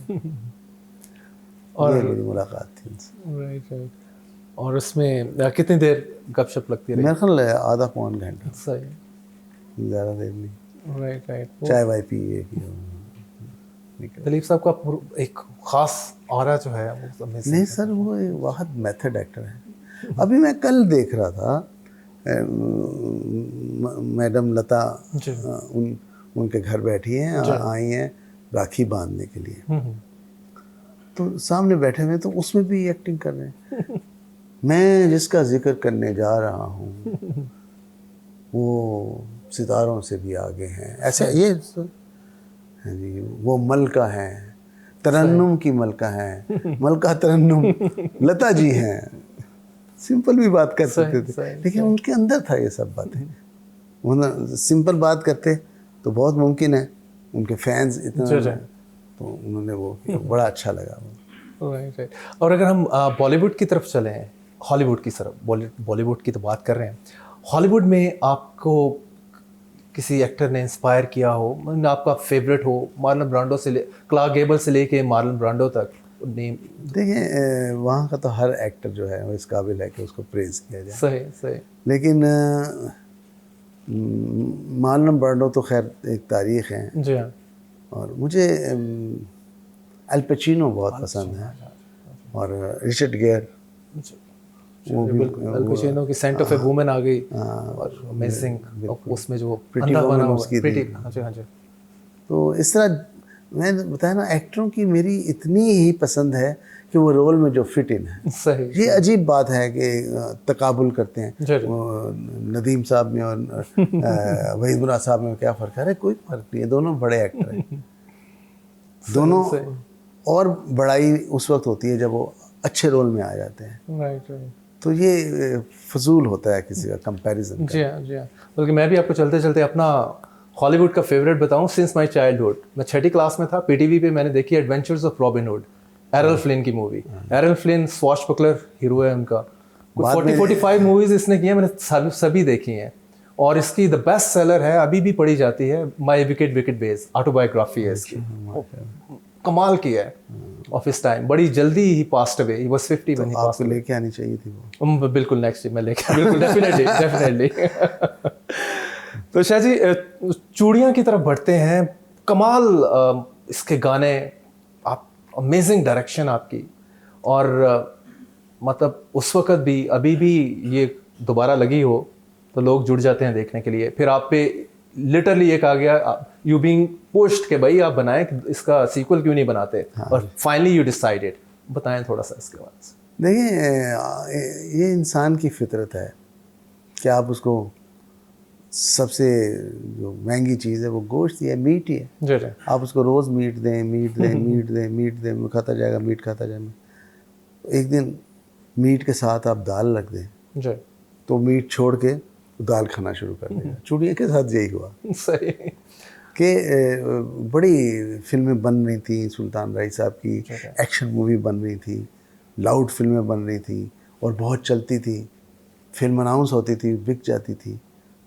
और ये मेरी मुलाकात थी उनसे। Right right. और उसमें कितनी देर गपशप लगती रही? मेरे ख्याल है आधा पौन घंटा, सही। ज़्यादा देर नहीं। Right right. चाय वाय पिए कि निकल। दिलीप साहब का एक खास ऑरा जो है वो amazing नहीं है। सर, वो एक वाहद मेथड एक्टर है। अभी मैं कल देख रहा था मैडम लता जी। उनके घर बैठी हैं, आई हैं राखी बांधने के लिए। तो सामने बैठे हुए तो उसमें भी एक्टिंग कर रहे हैं। मैं जिसका जिक्र करने जा रहा हूँ वो सितारों से भी आगे हैं, ऐसा ये हाँ जी, वो मलका है, तरन्नुम की मलका है, मलका तरन्नुम लता जी हैं। सिंपल भी बात कर सकते थे, लेकिन उनके अंदर था ये सब बातें। वो सिंपल बात करते तो बहुत मुमकिन है उनके फैंस इतना, तो उन्होंने वो बड़ा अच्छा लगा वो। Right right. और अगर हम बॉलीवुड की तरफ चलें, हॉलीवुड की तरफ, बॉलीवुड की तो बात कर रहे हैं, हॉलीवुड में आपको किसी एक्टर ने इंस्पायर किया हो, मतलब आपका फेवरेट हो, मार्लन ब्रांडो से क्लार्क गेबल से लेके मार्लन ब्रांडो तक नेम? देखिए वहाँ का तो हर एक्टर जो है वो इस काबिल है कि उसको प्रेज़ किया जाए। सही सही। लेकिन मार्लन ब्रांडो तो खैर एक तारीख़ है जी हाँ। और मुझे अल पचिनो बहुत पसंद है और रिचर्ड गियर, वो भी बिल्कुल। अल पचिनो की सेंट ऑफ ए वुमन आ गई और अमेजिंग, उसमें जो अंधा बना हुआ प्रीटी। हाँ जी हाँ जी। तो इस तरह मैंने बताया ना, एक्टरों की मेरी इतनी ही पसंद है कि वो रोल में जो फिट इन है। सही। ये अजीब बात है कि तकाबुल करते हैं, वो नदीम साहब में और वहीदुल्लाह साहब में क्या फ़र्क है? अरे कोई फ़र्क नहीं है, दोनों बड़े एक्टर हैं। दोनों और बड़ाई उस वक्त होती है जब वो अच्छे रोल में आ जाते हैं। Right right. तो ये फजूल होता है किसी का कंपैरिजन। जी हाँ जी हाँ। बल्कि मैं भी आपको चलते चलते अपना हॉलीवुड का फेवरेट बताऊं, सिंस माय चाइल्डहुड, मैं 6ठी क्लास में था, पीटीवी पे मैंने देखी adventures of Robin Hood, Errol Flynn की movie. Errol Flynn swashbuckler hero है उनका। कुछ 40-45 मूवीज इसने की हैं, मैंने सभी देखी हैं। और इसकी द बेस्ट सेलर है, अभी भी पढ़ी जाती है, my wicket wicket bays, autobiography है इसकी। कमाल की है ऑफ इस टाइम। बड़ी जल्दी ही passed away, he was 50 when he passed आपको लेके आनी चाहिए थी वो। बिल्कुल नेक्स्ट मैं लेके, बिल्कुल डेफिनेटली डेफिनेटली। तो शाह जी चूड़ियाँ की तरफ बढ़ते हैं। कमाल इसके गाने, आप अमेजिंग डायरेक्शन आपकी, और मतलब उस वक़्त भी अभी भी ये दोबारा लगी हो तो लोग जुड़ जाते हैं देखने के लिए। फिर आप पे लिटरली एक आ गया, यू बीइंग पुश्ड कि भाई आप बनाएं, इसका सीक्वल क्यों नहीं बनाते, और फाइनली यू डिसाइडेड। बताएं थोड़ा सा इसके बारे में। देखिए ये इंसान की फितरत है कि आप उसको सबसे जो महंगी चीज़ है वो गोश्त ही है, मीट ही है। जी जी। आप उसको रोज़ मीट दें, मीट दें, मीट दें, मीट दें, वो खाता जाएगा, मीट खाता जाएगा। एक दिन मीट के साथ आप दाल रख दें जी। तो मीट छोड़ के दाल खाना शुरू कर देगा। चूड़िया के साथ यही हुआ सही कि बड़ी फिल्में बन रही थी, सुल्तान राय साहब की एक्शन मूवी बन रही थी, लाउड फिल्में बन रही थी और बहुत चलती थी, फिल्म अनाउंस होती थी, बिक जाती थी।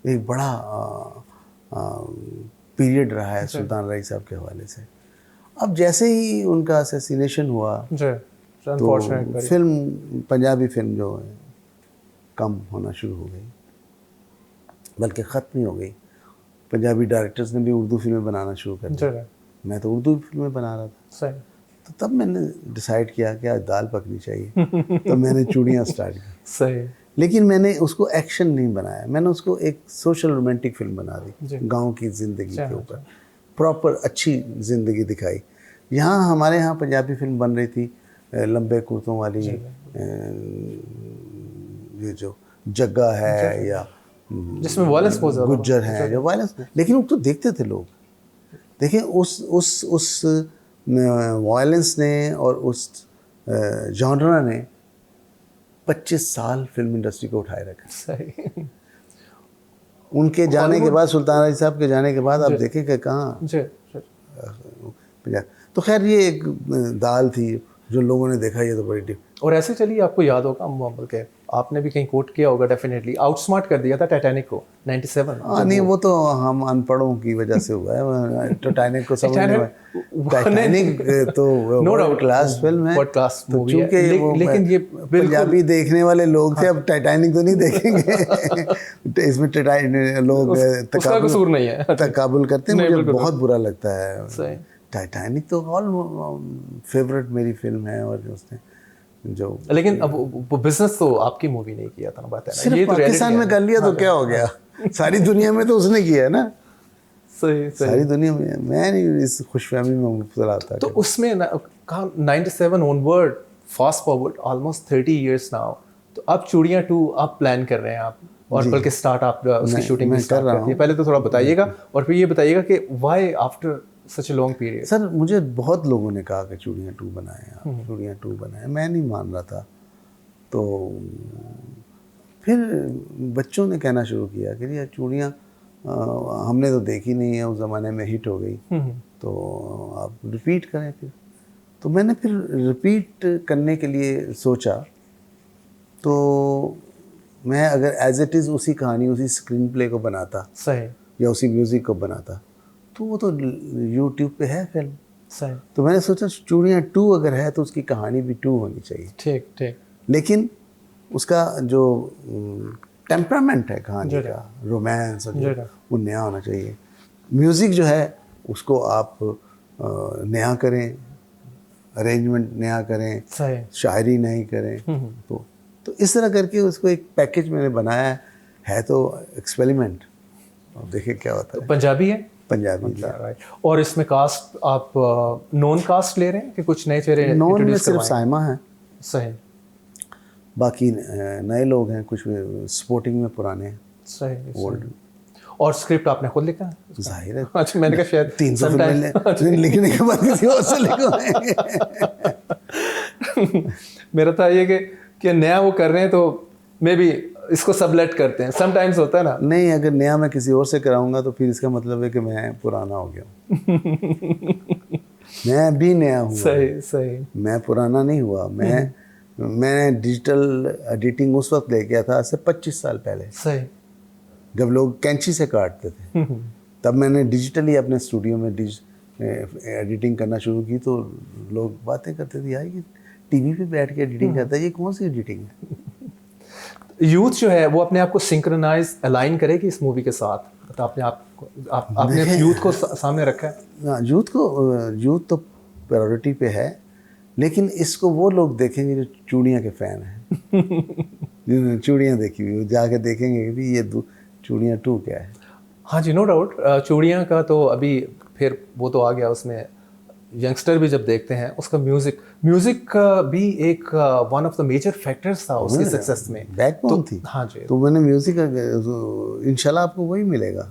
एक बड़ा पीरियड रहा है सुल्तान राय साहब के हवाले से। अब जैसे ही उनका असैसिनेशन हुआ तो फिल्म, पंजाबी फिल्म जो है कम होना शुरू हो गई, बल्कि ख़त्म ही हो गई। पंजाबी डायरेक्टर्स ने भी उर्दू फिल्में बनाना शुरू कर दी। मैं तो उर्दू फिल्में बना रहा था। सही। तो तब मैंने डिसाइड किया कि आज दाल पकनी चाहिए। तो मैंने चूड़ियाँ स्टार्ट की। सही। लेकिन मैंने उसको एक्शन नहीं बनाया, मैंने उसको एक सोशल रोमांटिक फिल्म बना दी, गांव की ज़िंदगी के ऊपर प्रॉपर अच्छी ज़िंदगी दिखाई। यहाँ हमारे यहाँ पंजाबी फिल्म बन रही थी लंबे कुर्तों वाली, ये जो जग्गा है या जिसमें वायलेंस बहुत ज़्यादा, गुज्जर है जो वायलेंस, लेकिन वो तो देखते थे लोग। देखिए उस वायलेंस ने और उस जॉनरा ने 25 साल फिल्म इंडस्ट्री को उठाए रखा। सही। उनके जाने के बाद, सुल्तान राय साहब के जाने के बाद आप देखें कि कहाँ। तो खैर ये एक दाल थी, जो लोगों ने देखा ये तो बड़ी डिफ और ऐसे चलिए आपको याद होगा बल्कि आपने भी कहीं कोट किया होगा डेफिनेटली, आउटस्मार्ट कर दिया था टाइटैनिक को 97। हाँ नहीं वो तो हम अनपढ़ों की वजह से हुआ है। टाइटैनिक को समझने में, टाइटैनिक तो No world doubt, class film है, world class तो movie है। चूंकि वो लेकिन ये पंजाबी देखने वाले लोग थे, अब टाइटैनिक तो नहीं देखेंगे। इसमें लोग उसका कसूर नहीं है। तकाबुल करते हैं, मुझे बहुत बुरा लगता है। सही। टाइटैनिक तो ऑल फेवरेट मेरी फिल्म है, और उसने जो लेकिन अब वो बिजनेस तो आपकी मूवी नहीं किया था ना, बात है ना, सिर्फ ये तो पाकिस्तान में कर लिया तो क्या हो गया, सारी दुनिया में तो उसने किया है ना। सही सही। सारी दुनिया में मैं नहीं इस खुशफहमी में मुब्तला था। तो उसमें कहा 97 onward, fast forward almost 30 years now, तो अब चूड़ियाँ 2 आप प्लान कर रहे हैं आप, और बल्कि स्टार्ट आप उसकी शूटिंग भी स्टार्ट कर दी है। पहले तो थोड़ा बताइएगा, और फिर ये बताइएगा कि why after such a long period. Sir मुझे बहुत लोगों ने कहा कि चूड़ियाँ 2 बनाए आप, चूड़ियाँ 2 बनाए, मैं नहीं मान रहा था। तो फिर बच्चों ने कहना शुरू किया कि यार चूड़ियाँ हमने तो देखी नहीं है, उस ज़माने में हिट हो गई, तो आप रिपीट करें फिर। तो मैंने फिर रिपीट करने के लिए सोचा, तो मैं अगर एज इट इज़ उसी कहानी, उसी स्क्रीन प्ले को बनाता सही, या उसी म्यूज़िक को बनाता, तो वो तो यूट्यूब पे है फिल्म। सही। तो मैंने सोचा चूड़ियाँ 2 अगर है तो उसकी कहानी भी 2 होनी चाहिए। ठीक ठीक। जो उसका जो टेम्परामेंट है कहानी का, रोमांस वो नया होना चाहिए। म्यूज़िक जो है उसको आप नया करें, अरेंजमेंट नया करें, सही, शायरी नई करें। तो इस तरह करके उसको एक पैकेज मैंने बनाया है। तो एक्सपेरिमेंट, और देखिए क्या होता है। पंजाबी है? पंजाबी। राइट। और इसमें कास्ट आप नॉन कास्ट ले रहे हैं कि कुछ नए चेहरे? नॉन में सिर्फ साइमा है, सही, बाकी नए लोग हैं, कुछ स्पोर्टिंग में पुराने हैं। सही, ओल्ड। और स्क्रिप्ट आपने खुद लिखा है? जाहिर है। अच्छा, मैंने कहा शायद 300 फिल्में लिखने के बाद किसी और से लिखवाएंगे। मेरा था ये कि नया वो कर रहे हैं तो मे बी इसको सबलेट करते हैं, समटाइम्स होता है ना। नहीं, अगर नया मैं किसी और से कराऊंगा तो फिर इसका मतलब है कि मैं पुराना हो गया हूँ। मैं भी नया हुआ। सही सही। मैं पुराना नहीं हुआ। मैं डिजिटल एडिटिंग उस वक्त ले गया था, आज से 25 साल पहले, सही, जब लोग कैंची से काटते थे। तब मैंने डिजिटली अपने स्टूडियो में एडिटिंग करना शुरू की, तो लोग बातें करते थे, यार ये टीवी पे बैठ के एडिटिंग करता है, ये कौन सी एडिटिंग है। यूथ जो है वो अपने आप को सिंक्रोनाइज अलाइन करेगी इस मूवी के साथ, तो आपने यूथ को सामने रखा है। यूथ तो प्रायोरिटी पे है, लेकिन इसको वो लोग देखेंगे जो चूड़ियाँ के फ़ैन हैं। जिन्होंने चूड़ियाँ देखी हुई, जाके देखेंगे कि भी ये चूड़ियाँ 2 क्या है। हाँ जी, नो डाउट। चूड़ियाँ का तो अभी फिर वो तो आ गया, उसमें यंगस्टर भी जब देखते हैं, उसका म्यूजिक का भी एक one of the major factors था उसकी सक्सेस में, बैकबोन थी। हाँ जी। तो मैंने म्यूजिक इंशाल्लाह आपको वही मिलेगा,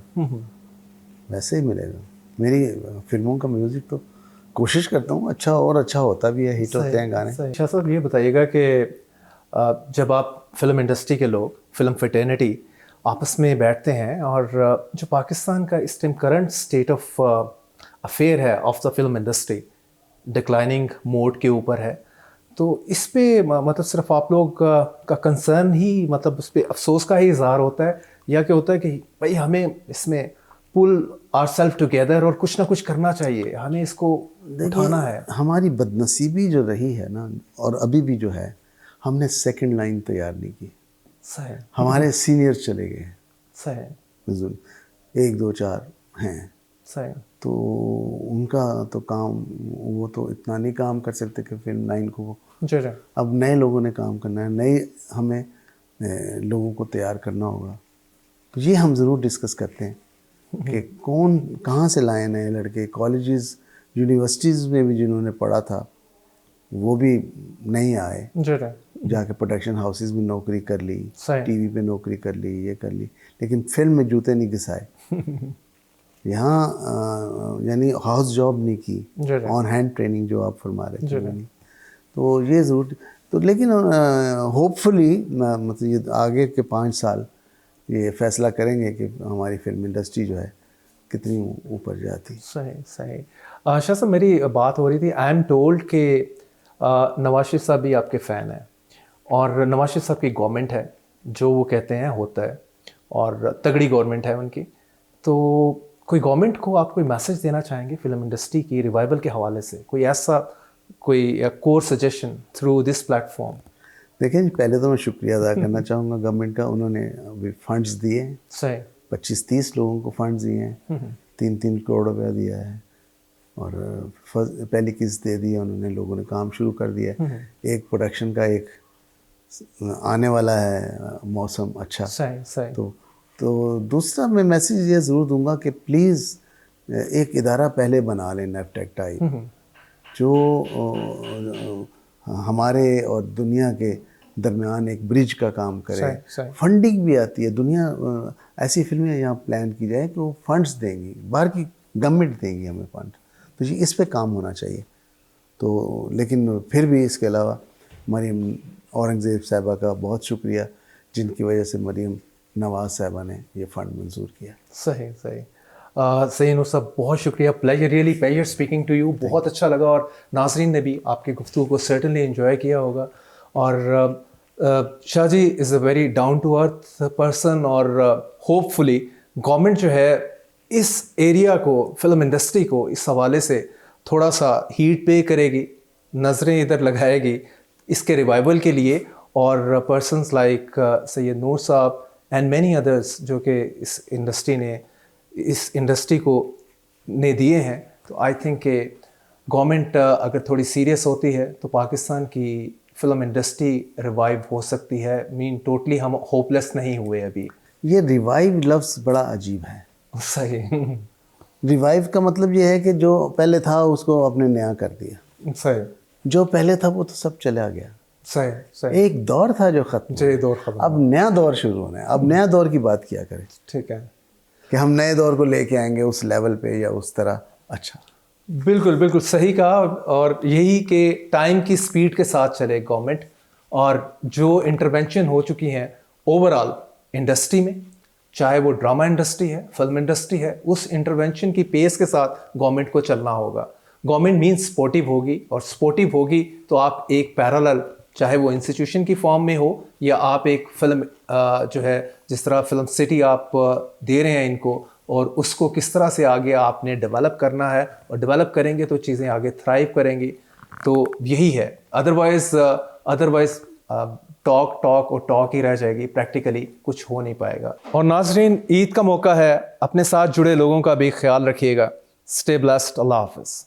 वैसे ही मिलेगा। मेरी फिल्मों का म्यूजिक तो कोशिश करता हूँ अच्छा, और अच्छा होता भी है, हिट होते हैं गाने। अच्छा सर, ये बताइएगा कि जब आप फिल्म इंडस्ट्री के लोग, फिल्म फ्रेटर्निटी आपस में बैठते हैं, और जो पाकिस्तान का इस time current state of affair है of the film industry, declining mode के ऊपर है, तो इस पे मतलब सिर्फ आप लोग का कंसर्न ही, मतलब उस पर अफसोस का ही इजहार होता है, या क्या होता है कि भाई हमें इसमें पुल आवरसेल्फ टुगेदर और कुछ ना कुछ करना चाहिए, हमें इसको उठाना है? हमारी बदनसीबी जो रही है ना, और अभी भी जो है, हमने सेकंड लाइन तैयार नहीं की। सही। हमारे सीनियर चले गए। सही। 1 2 4 हैं। सही। तो उनका तो काम, वो तो इतना नहीं काम कर सकते कि फिल्म लाइन को वो, अब नए लोगों ने काम करना है, नए हमें लोगों को तैयार करना होगा। तो ये हम ज़रूर डिस्कस करते हैं कि कौन कहाँ से लाए नए लड़के। कॉलेजेस यूनिवर्सिटीज़ में भी जिन्होंने पढ़ा था वो भी नहीं आए, जाके प्रोडक्शन हाउसेस में नौकरी कर ली, टीवी पे नौकरी कर ली, ये कर ली, लेकिन फिल्म में जूते नहीं घिसाए। यहाँ यानी हाउस जॉब नहीं की, ऑन हैंड ट्रेनिंग जो आप फरमा रहे थे। तो ये ज़रूर, तो लेकिन होपफुली मतलब ये आगे के 5 साल ये फैसला करेंगे कि हमारी फिल्म इंडस्ट्री जो है कितनी ऊपर जाती। सही सही। शाह साहब, मेरी बात हो रही थी, आई एम टोल्ड के नवाज शरीफ साहब भी आपके फ़ैन हैं और नवाज शरीफ साहब की गवर्नमेंट है, जो वो कहते हैं होता है और तगड़ी गवर्नमेंट है उनकी। तो कोई गवर्नमेंट को आप कोई मैसेज देना चाहेंगे फिल्म इंडस्ट्री की रिवाइवल के हवाले से, कोई ऐसा कोई core suggestion through this platform? देखिए जी, पहले तो मैं शुक्रिया अदा करना चाहूँगा गवर्नमेंट का। उन्होंने अभी फंड्स दिए हैं, सही 25-30 लोगों को फंड्स दिए हैं, 3-3 करोड़ रुपया दिया है और पहली किस्त दे दी है उन्होंने, लोगों ने काम शुरू कर दिया है। एक प्रोडक्शन का एक आने वाला है मौसम अच्छा। सही सही। तो दूसरा मैं मैसेज ये ज़रूर दूंगा कि प्लीज़ एक इदारा पहले बना लें नेफटेक टाइप, जो हमारे और दुनिया के दरमियान एक ब्रिज का काम करे। सही। फंडिंग भी आती है, दुनिया ऐसी फिल्में यहाँ प्लान की जाए कि वो फंड्स देंगी, बाहर की गवर्नमेंट देंगी हमें फंड, तो जी इस पे काम होना चाहिए। तो लेकिन फिर भी इसके अलावा मरीम औरंगज़ेब साहिबा का बहुत शुक्रिया, जिनकी वजह से मरीम नवाज़ साहिबा ने ये फ़ंड मंजूर किया। सही सही। सही नूर साहब, बहुत शुक्रिया, pleasure, really pleasure speaking to you. बहुत अच्छा लगा और नाजरीन ने भी आपकी गुफ्तगू को सर्टनली एंजॉय किया होगा। और Shah ji is a very down to earth person और होपफुली गवर्नमेंट जो है इस एरिया को, फिल्म इंडस्ट्री को इस हवाले से थोड़ा सा हीट पे करेगी, नज़रें इधर लगाएगी इसके रिवाइवल के लिए। और पर्सनस लाइक सैयद नूर साहब एंड मैनी अदर्स जो कि इस इंडस्ट्री को ने दिए हैं, तो आई थिंक कि गवर्नमेंट अगर थोड़ी सीरियस होती है तो पाकिस्तान की फिल्म इंडस्ट्री रिवाइव हो सकती है। मीन टोटली हम होपलेस नहीं हुए अभी। ये रिवाइव लफ्ज़ बड़ा अजीब है। सही। रिवाइव का मतलब ये है कि जो पहले था उसको आपने नया कर दिया। सही। जो पहले था वो तो सब चला गया। सही सही। एक दौर था जो ख़त्म, जी दौर ख़त्म, अब नया दौर शुरू होना है। अब नया दौर की बात किया करें, ठीक है कि हम नए दौर को लेके आएंगे उस लेवल पे या उस तरह। अच्छा, बिल्कुल बिल्कुल सही कहा। और यही कि टाइम की स्पीड के साथ चले गवर्नमेंट, और जो इंटरवेंशन हो चुकी हैं ओवरऑल इंडस्ट्री में, चाहे वो ड्रामा इंडस्ट्री है, फिल्म इंडस्ट्री है, उस इंटरवेंशन की पेस के साथ गवर्नमेंट को चलना होगा। गवर्नमेंट मीन्स सपोर्टिव होगी, और सपोर्टिव होगी तो आप एक पैरेलल, चाहे वो इंस्टीट्यूशन की फॉर्म में हो या आप एक फिल्म जो है जिस तरह फिल्म सिटी आप दे रहे हैं इनको, और उसको किस तरह से आगे आपने डेवलप करना है, और डेवलप करेंगे तो चीज़ें आगे थ्राइव करेंगी। तो यही है, अदरवाइज टॉक और टॉक ही रह जाएगी, प्रैक्टिकली कुछ हो नहीं पाएगा। और नाजरीन, ईद का मौका है, अपने साथ जुड़े लोगों का भी ख्याल रखिएगा। स्टे ब्लेस्ड, अल्लाह हाफ़िज़।